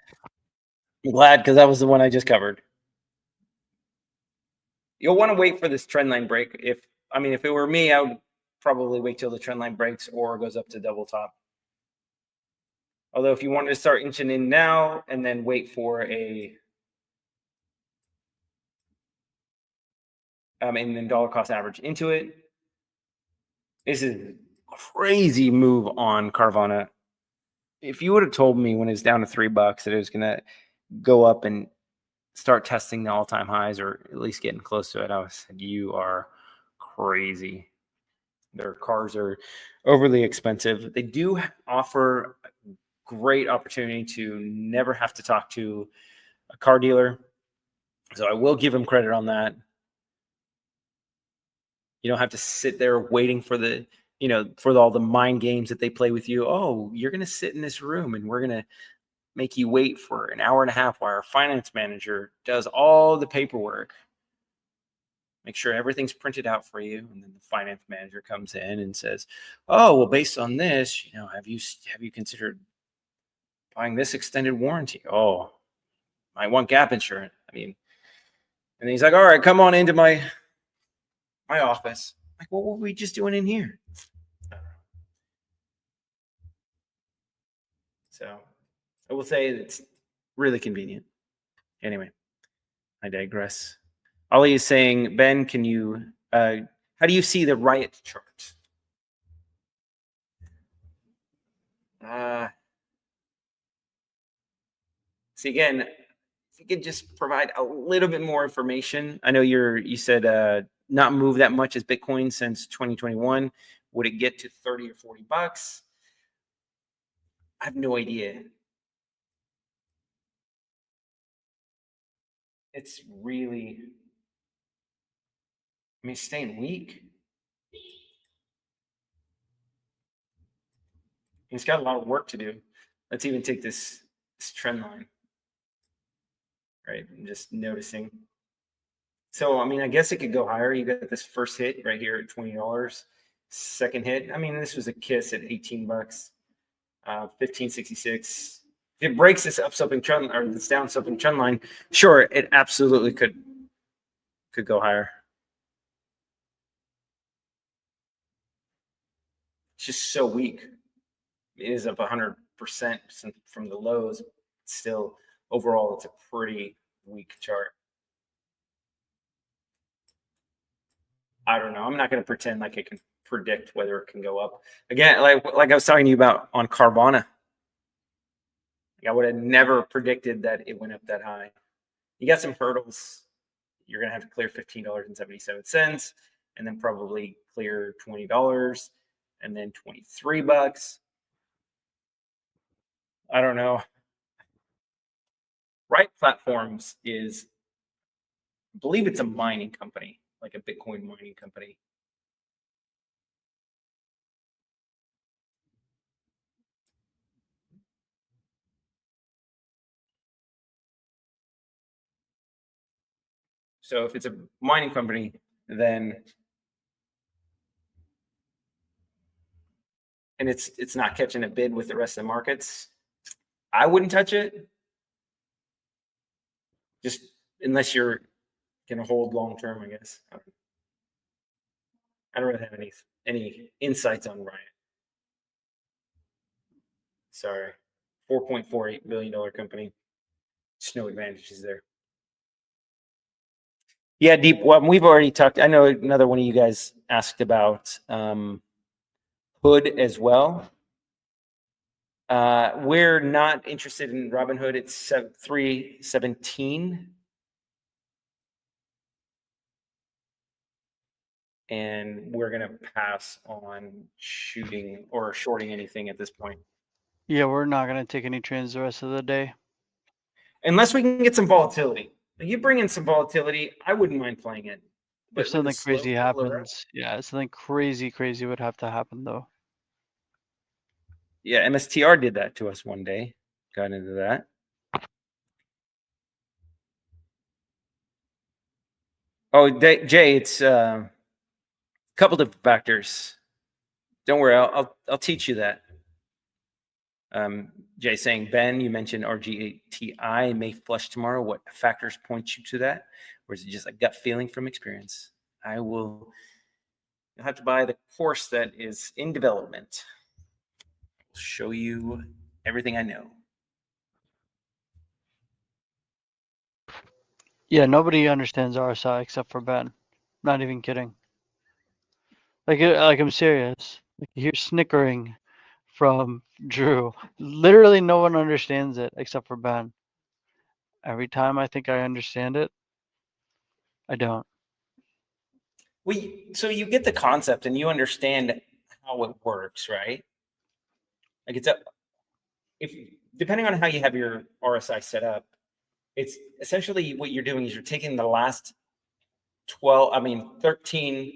I'm glad because that was the one I just covered. You'll want to wait for this trend line break. If it were me, I would probably wait till the trend line breaks or goes up to double top. Although if you wanted to start inching in now and then wait for and then dollar cost average into it, this is a crazy move on Carvana. If you would have told me when it's down to $3 that it was going to go up and start testing the all-time highs or at least getting close to it, I was said, you are crazy. Their cars are overly expensive. They do offer a great opportunity to never have to talk to a car dealer. So I will give them credit on that. You don't have to sit there waiting for all the mind games that they play with you. Oh, you're going to sit in this room and we're going to make you wait for an hour and a half while our finance manager does all the paperwork. Make sure everything's printed out for you. And then the finance manager comes in and says, oh, well, based on this, have you considered buying this extended warranty? Oh, I want gap insurance. And then he's like, all right, come on into my office. Like, what were we just doing in here? So I will say it's really convenient. Anyway, I digress. Ollie is saying, Ben, can you, how do you see the riot chart? See, again, if you could just provide a little bit more information. I know you said not move that much as Bitcoin since 2021. Would it get to 30 or 40 bucks? I have no idea. It's really, I mean, staying weak. It's got a lot of work to do. Let's even take this trend line, right? I'm just noticing. So, I mean, I guess it could go higher. You got this first hit right here at $20. Second hit, I mean, this was a kiss at 18 bucks, 1566. If it breaks this up-sloping trend or this down-sloping trend line, sure, it absolutely could go higher. It's just so weak. It is up 100% from the lows. Still, overall, it's a pretty weak chart. I don't know. I'm not going to pretend like I can predict whether it can go up. Again, like I was talking to you about on Carvana. I would have never predicted that it went up that high. You got some hurdles. You're going to have to clear $15.77 and then probably clear $20 and then 23 bucks. I don't know. Right Platforms is, I believe it's a mining company, like a Bitcoin mining company. So if it's a mining company, then and it's not catching a bid with the rest of the markets, I wouldn't touch it. Just unless you're going to hold long term, I guess. I don't really have any insights on Riot. Sorry, $4.48 billion company. Just no advantages there. Yeah, Deep. Well, we've already talked. I know another one of you guys asked about Hood as well. We're not interested in Robinhood. It's 317. And we're going to pass on shooting or shorting anything at this point. Yeah, we're not going to take any trades the rest of the day. Unless we can get some volatility. If you bring in some volatility, I wouldn't mind playing it. But if something crazy happens, yeah, something crazy would have to happen, though. Yeah, MSTR did that to us one day. Got into that. Oh, Jay, it's a couple different factors. Don't worry, I'll teach you that. Jay saying, Ben, you mentioned RGTI may flush tomorrow. What factors point you to that? Or is it just a gut feeling from experience? You'll have to buy the course that is in development. I'll show you everything I know. Yeah, nobody understands RSI except for Ben. Not even kidding. Like I'm serious. Like, you hear snickering from Drew. Literally, no one understands it except for Ben. Every time I think I understand it, I don't. So you get the concept and you understand how it works, right? Like depending on how you have your RSI set up, it's essentially what you're doing is you're taking the last 13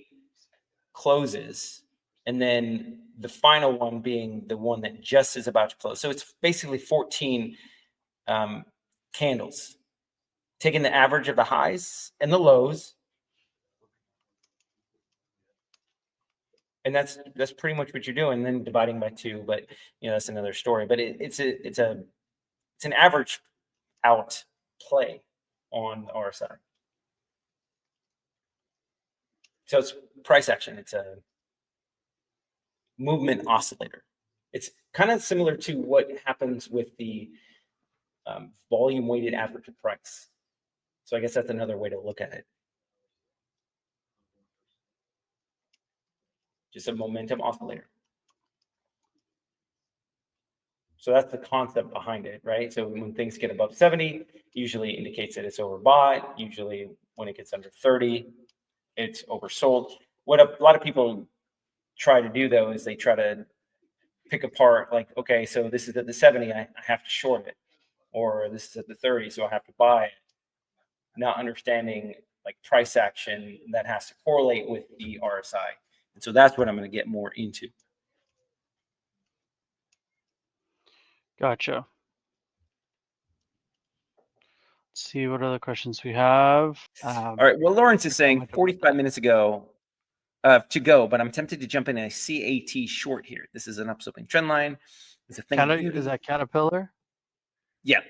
closes, and then the final one being the one that just is about to close. So it's basically 14 candles, taking the average of the highs and the lows. And that's pretty much what you're doing, and then dividing by 2, but that's another story. But it's an average out play on the RSI. So it's price action. It's a movement oscillator. It's kind of similar to what happens with the volume weighted average of price. So I guess that's another way to look at it. Just a momentum oscillator. So that's the concept behind it, right? So when things get above 70, usually indicates that it's overbought. Usually when it gets under 30, it's oversold. What a lot of people try to do though is they try to pick apart like, okay, so this is at the 70, I have to short it, or this is at the 30, so I have to buy it. Not understanding like price action that has to correlate with the RSI. And so that's what I'm going to get more into. Gotcha. Let's see what other questions we have. All right. Well, Lawrence is saying 45 minutes ago to go, but I'm tempted to jump in a CAT short here. This is an upsloping trend line. It's a thing of beauty. Is that Caterpillar? Yeah.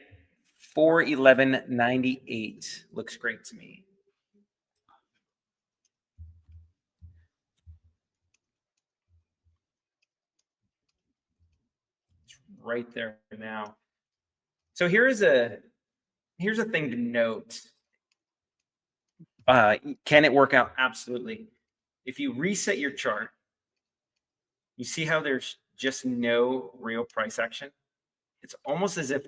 411.98 looks great to me. It's right there now. So here's a thing to note. Can it work out? Absolutely. If you reset your chart, you see how there's just no real price action. It's almost as if,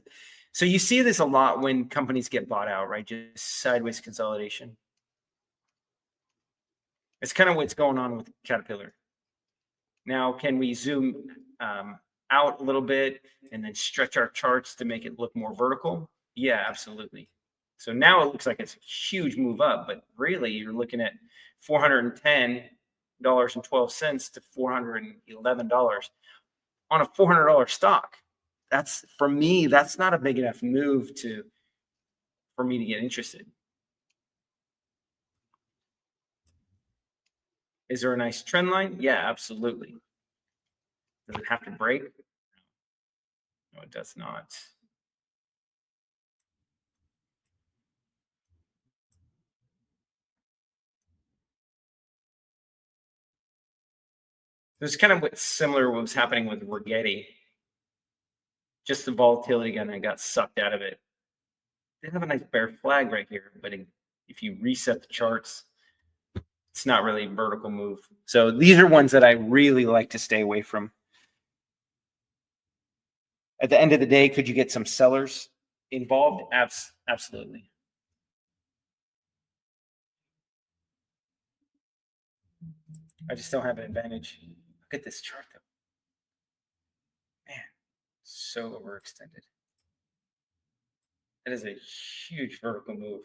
so you see this a lot when companies get bought out, right? Just sideways consolidation. It's kind of what's going on with Caterpillar. Now, can we zoom out a little bit and then stretch our charts to make it look more vertical? Yeah, absolutely. So now it looks like it's a huge move up, but really you're looking at $410.12 to $411 on a $400 stock. That's, for me, that's not a big enough move for me to get interested. Is there a nice trend line? Yeah, absolutely. Does it have to break? No, it does not. There's kind of what's similar what was happening with Rigetti. Just the volatility kind of got sucked out of it. They have a nice bear flag right here, but if you reset the charts, it's not really a vertical move. So these are ones that I really like to stay away from. At the end of the day, could you get some sellers involved? Absolutely. I just don't have an advantage. Look at this chart though. Man, so overextended. That is a huge vertical move.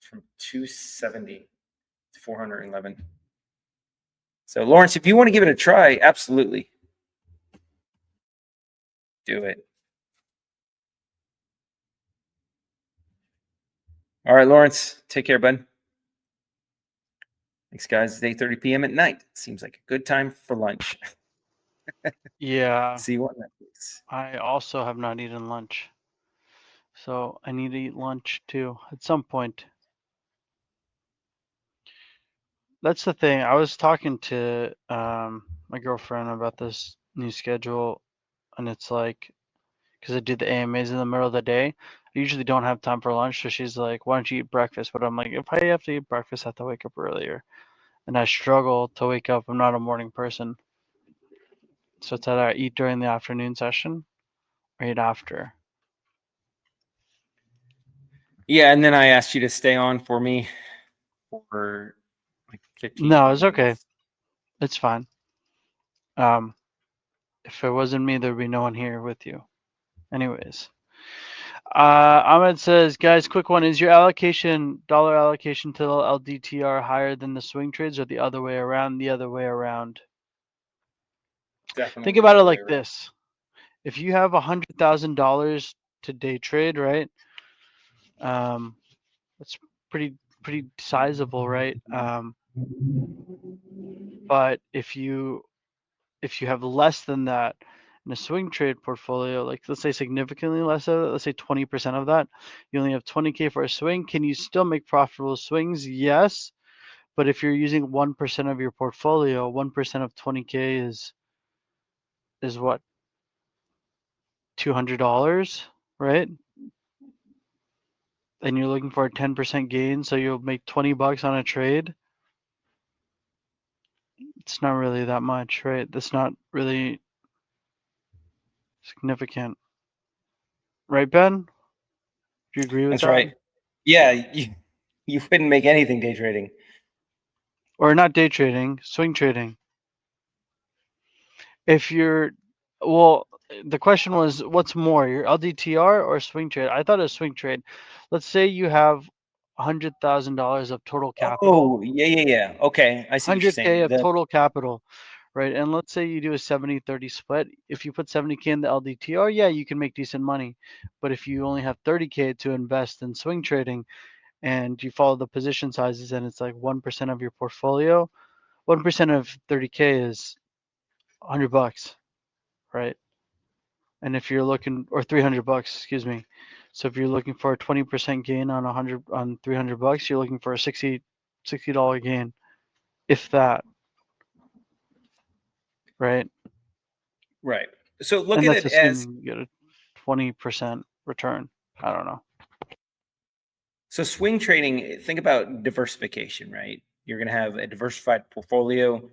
From 270 to 411. So Lawrence, if you want to give it a try, absolutely. Do it. All right, Lawrence, take care, bud. Thanks, guys. It's 8:30 p.m. at night. Seems like a good time for lunch. Yeah. See you on Netflix. I also have not eaten lunch. So I need to eat lunch too at some point. That's the thing. I was talking to my girlfriend about this new schedule, and it's like, because I do the AMAs in the middle of the day, I usually don't have time for lunch. So she's like, why don't you eat breakfast? But I'm like, if I have to eat breakfast, I have to wake up earlier. And I struggle to wake up. I'm not a morning person. So it's either I eat during the afternoon session or eat after. Yeah, and then I asked you to stay on for me for like 15 No, 20 it's okay. minutes. It's fine. If it wasn't me, there'd be no one here with you. Anyways. Ahmed says, guys, quick one. Is your dollar allocation to the LDTR higher than the swing trades or the other way around? The other way around. Definitely Think about the it other way like around. this. If you have $100,000 to day trade, right? That's pretty sizable, right? But if you have less than that in a swing trade portfolio, like let's say significantly less of it, let's say 20% of that, you only have 20K for a swing. Can you still make profitable swings? Yes. But if you're using 1% of your portfolio, 1% of 20K is what? $200, right? And you're looking for a 10% gain, so you'll make $20 on a trade. It's not really that much, right? That's not really significant. Right, Ben? Do you agree with That's that? right. Yeah, you wouldn't make anything day trading. Or not day trading, swing trading. If you're, well, the question was, what's more, your LDTR or swing trade? I thought it was swing trade. Let's say you have $100,000 of total capital. Oh, yeah. Okay, I see what you're 100K saying. of total capital, right? And let's say you do a 70-30 split. If you put 70K in the LDTR, yeah, you can make decent money. But if you only have 30K to invest in swing trading and you follow the position sizes and it's like 1% of your portfolio, 1% of 30K is $100, right? And if you're looking, or $300, excuse me. So if you're looking for a 20% gain on $300, you're looking for a $60 gain, if that, right? Right. So look And at that's it as, assuming you get a 20% return. I don't know. so swing trading, think about diversification, right? You're going to have a diversified portfolio,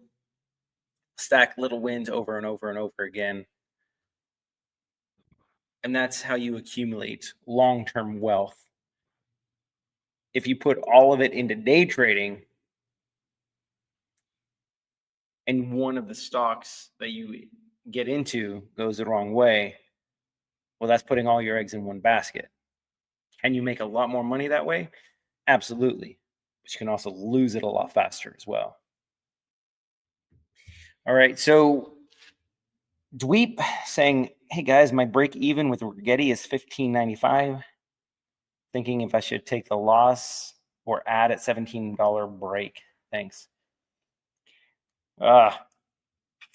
stack little wins over and over and over again. And that's how you accumulate long-term wealth. If you put all of it into day trading and one of the stocks that you get into goes the wrong way, well, that's putting all your eggs in one basket. Can you make a lot more money that way? Absolutely. But you can also lose it a lot faster as well. All right. So Dweep saying, hey guys, my break even with Rigetti is $15.95. Thinking if I should take the loss or add at $17 break. Thanks.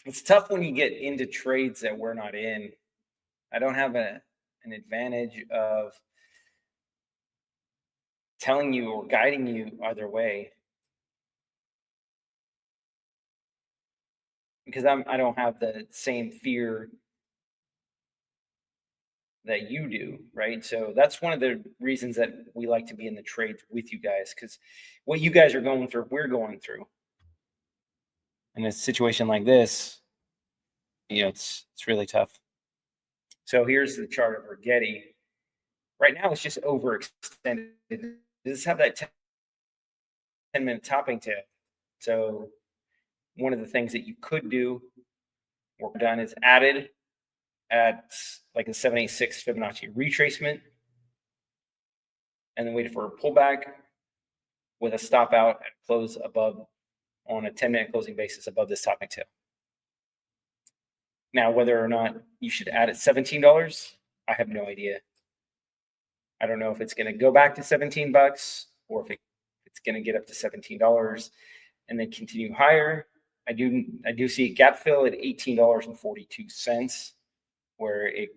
It's tough when you get into trades that we're not in. I don't have an advantage of telling you or guiding you either way because I don't have the same fear that you do, right? So that's one of the reasons that we like to be in the trades with you guys, because what you guys are going through, we're going through. In a situation like this, it's really tough. So here's the chart of Rigetti. Right now, it's just overextended. Does this have that 10-minute topping tail? So one of the things that you could do, or done, is added at like a 786 Fibonacci retracement, and then waited for a pullback with a stop out and close above on a 10-minute closing basis above this topping tail. Now, whether or not you should add at $17, I have no idea. I don't know if it's going to go back to $17 or if it's going to get up to $17 and then continue higher. I do see a gap fill at $18.42, where it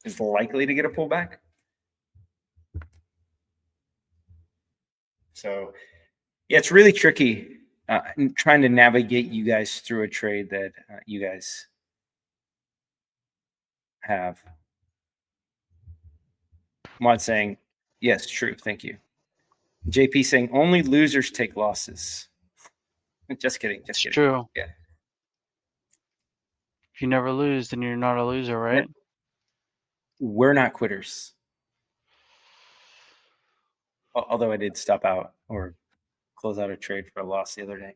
is likely to get a pullback. So, yeah, it's really tricky trying to navigate you guys through a trade that you guys have. Mod saying, yes, true. Thank you. JP saying, only losers take losses. Just kidding. Just It's kidding. true. Yeah. If you never lose, then you're not a loser, right? We're not quitters. Although I did stop out or close out a trade for a loss the other day.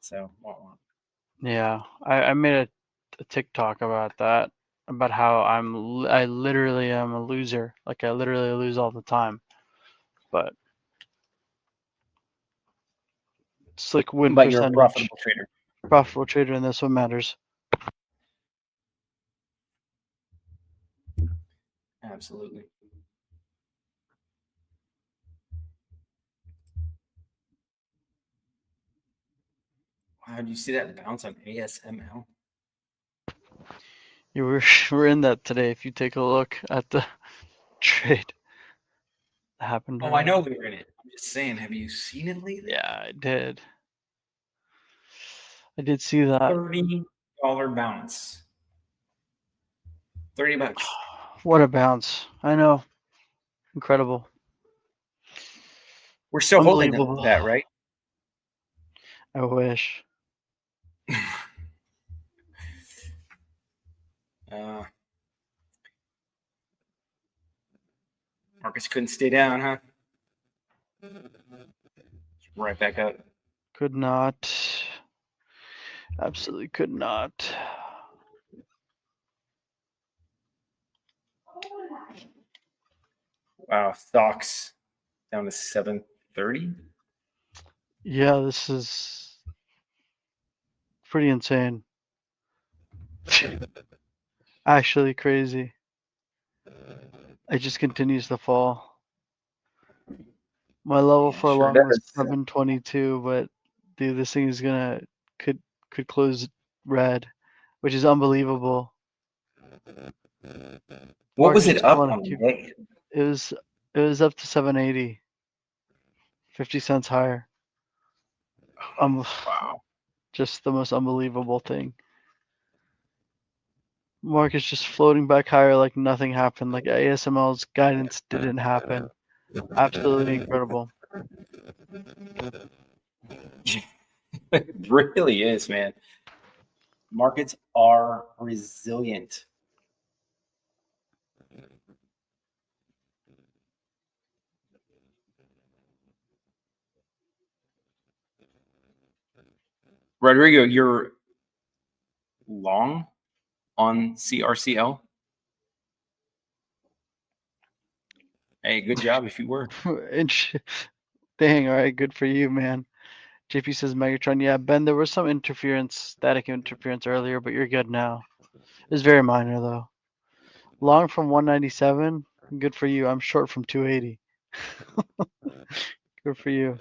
So, Yeah, I made a TikTok about that, about how I literally am a loser. Like I literally lose all the time. But it's like win but you're a percentage. profitable trader. Profitable trader, and that's what matters. Absolutely. Wow, did you see that bounce on ASML? You were in that today. If you take a look at the trade that happened. Oh, I know we were in it. I'm just saying, have you seen it lately? Yeah, I did. I did see that. $30 bounce. $30. What a bounce. I know. Incredible. We're still holding Unbelievable. that, right? I wish. Uh, Marcus couldn't stay down, huh? Right back up. Could not. Absolutely could not. Wow, stocks down to 730. Yeah, this is pretty insane. Actually crazy. It just continues to fall. My level Yeah, for sure long was does. 722, but dude, this thing is gonna could close red, which is unbelievable. What was Market's it just up want on to the keep. day? It was up to 780, 50 cents higher. Wow. Just the most unbelievable thing. Market's just floating back higher like nothing happened. Like ASML's guidance didn't happen. Absolutely incredible. It really is, man. Markets are resilient. Rodrigo, you're long on CRCL? Hey, good job if you were. Dang, all right, good for you, man. JP says Megatron. Yeah, Ben, there was some interference, static interference earlier, but you're good now. It's very minor though. Long from 197. Good for you. I'm short from 280. Good for you.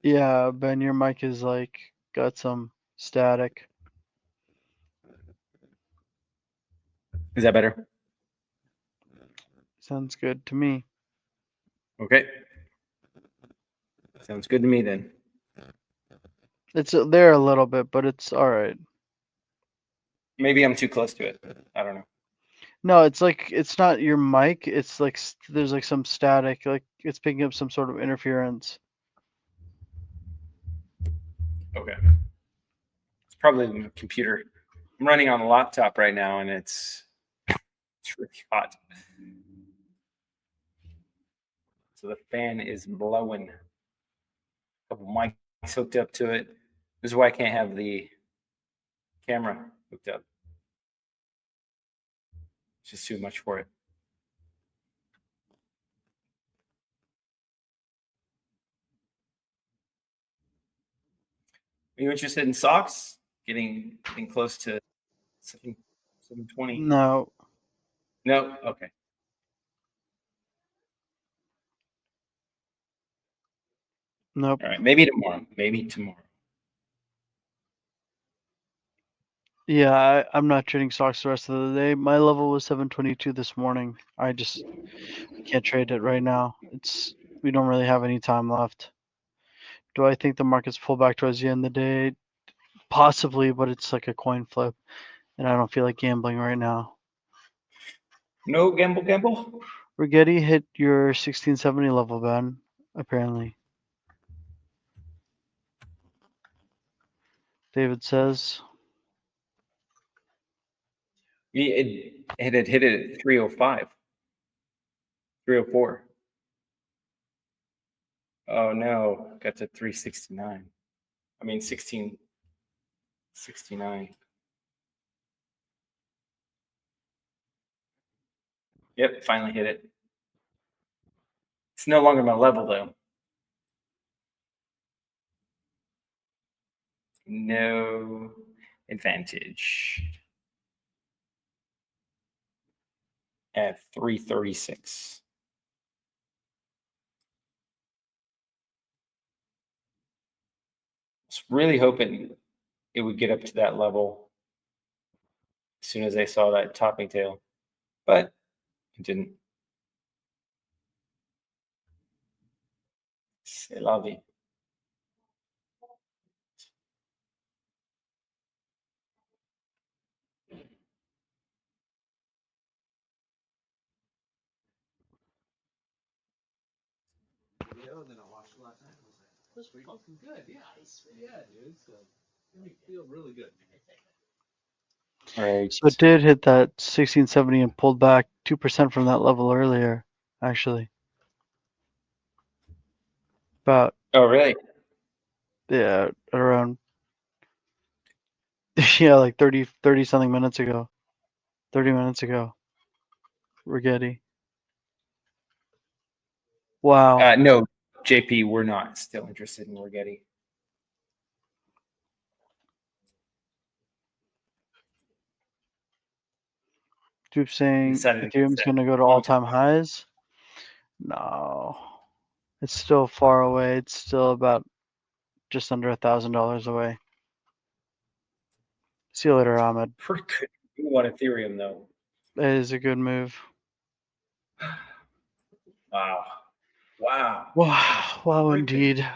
Yeah, Ben, your mic is like got some static. Is that better? Sounds good to me. Okay. Sounds good to me then. It's there a little bit, but it's all right. Maybe I'm too close to it. I don't know. No, it's like it's not your mic. It's like there's like some static, like it's picking up some sort of interference. Okay. It's probably the computer. I'm running on a laptop right now and it's really hot. So the fan is blowing. A couple mics hooked up to it. This is why I can't have the camera hooked up. It's just too much for it. Are you interested in socks? Getting close to 720. No, No? Okay. nope. All right. Maybe tomorrow. Maybe tomorrow. Yeah, I'm not trading stocks the rest of the day. My level was 722 this morning. I just can't trade it right now. We don't really have any time left. Do I think the markets pull back towards the end of the day? Possibly, but it's like a coin flip, and I don't feel like gambling right now. No gamble? Rigetti hit your 1670 level, Ben, apparently. David says. It had hit it at 305, 304. Oh no, got to 369. I mean 1669. Yep, finally hit it. It's no longer my level though. No advantage at 336. I was really hoping it would get up to that level as soon as I saw that topping tail, but it didn't. C'est la vie. That's pretty fucking good. Yeah, dude. It's gonna feel really good. All right. So it did hit that 1670 and pulled back 2% from that level earlier, actually. About, Oh, really? yeah, around, yeah, like 30 something minutes ago. 30 minutes ago. Rigetti. Wow. No, JP, we're not still interested in Rigetti. Keep saying Decided against Ethereum's it. going to go to Long all-time highs. No. It's still far away. It's still about just under $1,000 away. See you later, Ahmed. Pretty good move on Ethereum, though. It is a good move. Wow. Wow. Wow, wow, indeed.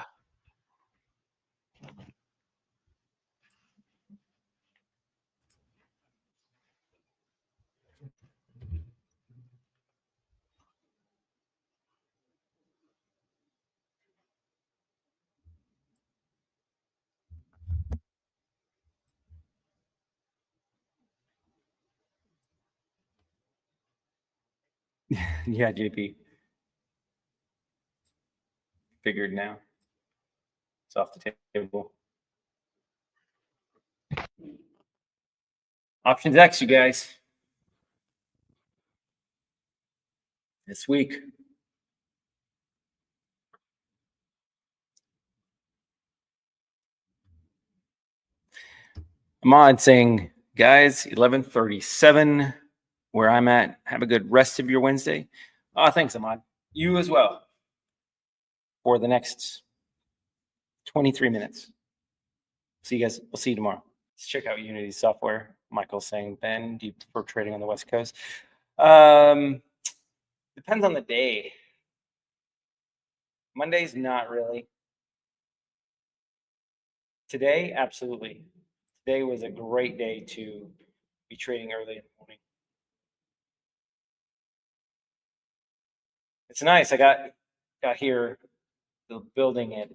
Yeah, JP. Figured now. It's off the table. Options X, you guys. This week. Ahmad saying, guys, 11:37, where I'm at. Have a good rest of your Wednesday. Thanks, Ahmad. You as well. For the next 23 minutes. See you guys. We'll see you tomorrow. Let's check out Unity software. Michael's saying, Ben, do you prefer trading on the West Coast? Depends on the day. Monday's not really. Today, absolutely. Today was a great day to be trading early in the morning. It's nice. I got here the building at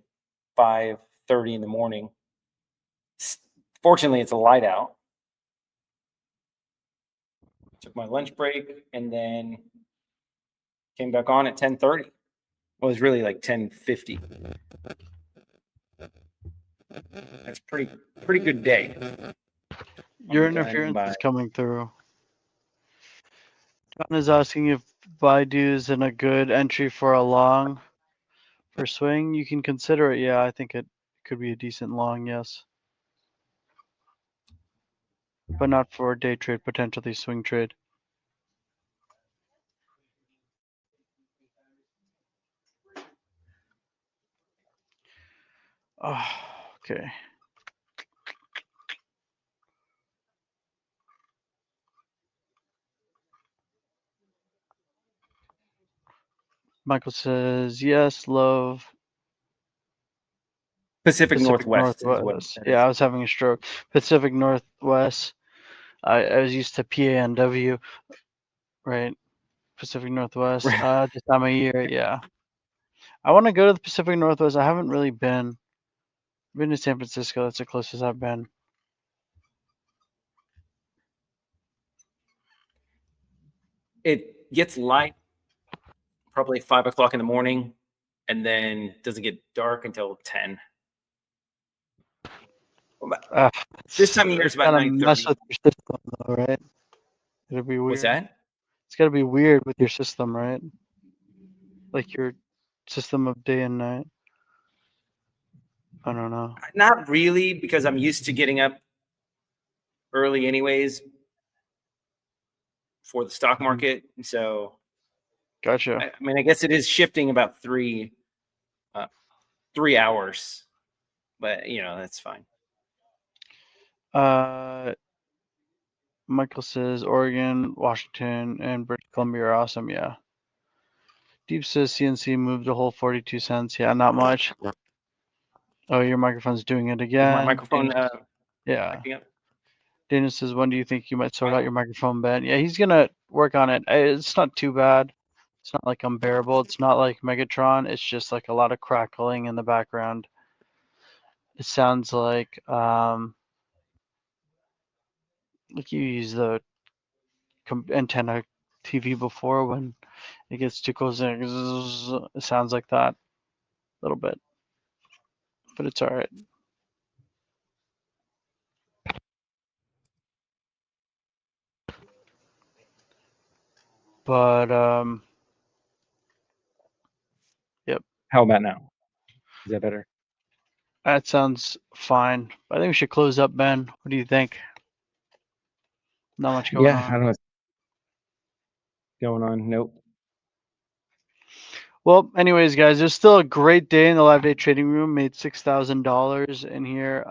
5:30 in the morning. Fortunately, it's a light out. Took my lunch break and then came back on at 10:30. It was really like 10:50. That's pretty good day. Your I'm done interference by is coming through. John is asking if Baidu is in a good entry for a long for swing. You can consider it. Yeah, I think it could be a decent long, yes. But not for day trade, potentially swing trade. Oh, okay. Michael says, yes, love Pacific Pacific Northwest is what Northwest. that Yeah, is. I was having a stroke. Pacific Northwest. I was used to PANW, right? Pacific Northwest. This time of year, yeah. I want to go to the Pacific Northwest. I haven't really been. Been to San Francisco. That's the closest I've been. It gets light probably 5 o'clock in the morning, and then doesn't get dark until 10. This time of year is It's about gotta mess 9:30. with your system, though, right? It'll be What's weird. that? It's gotta be weird with your system, right? Like your system of day and night. I don't know. Not really, because I'm used to getting up early anyways for the stock market. So Gotcha. I mean, I guess it is shifting about 3 hours, but that's fine. Michael says Oregon, Washington, and British Columbia are awesome. Yeah. Deep says CNC moved a whole 42 cents. Yeah, not much. Oh, your microphone's doing it again. Is my microphone yeah. acting up? Dana says, when do you think you might sort out your microphone, Ben? Yeah, he's gonna work on it. It's not too bad. It's not like unbearable. It's not like Megatron. It's just like a lot of crackling in the background. It sounds like you use the antenna TV before when it gets too close and it sounds like that a little bit, but it's all right. But yep, How about now? Is that better? that sounds fine. I think we should close up, Ben. What do you think? Not much going Yeah, I on. don't know what's going on. Nope. Well, anyways, guys, it was still a great day in the live day trading room. Made $6,000 in here.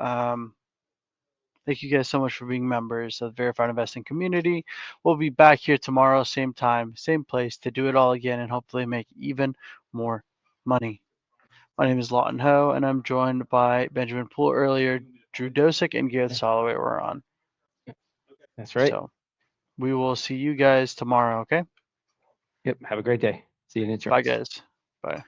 Thank you guys so much for being members of the Verified Investing community. We'll be back here tomorrow, same time, same place, to do it all again and hopefully make even more money. My name is Lawton Ho, and I'm joined by Benjamin Poole earlier, Drew Dosick, and Gareth Soloway were on. That's right. So we will see you guys tomorrow, okay? Yep. Have a great day. See you in the Bye, charts. guys. Bye.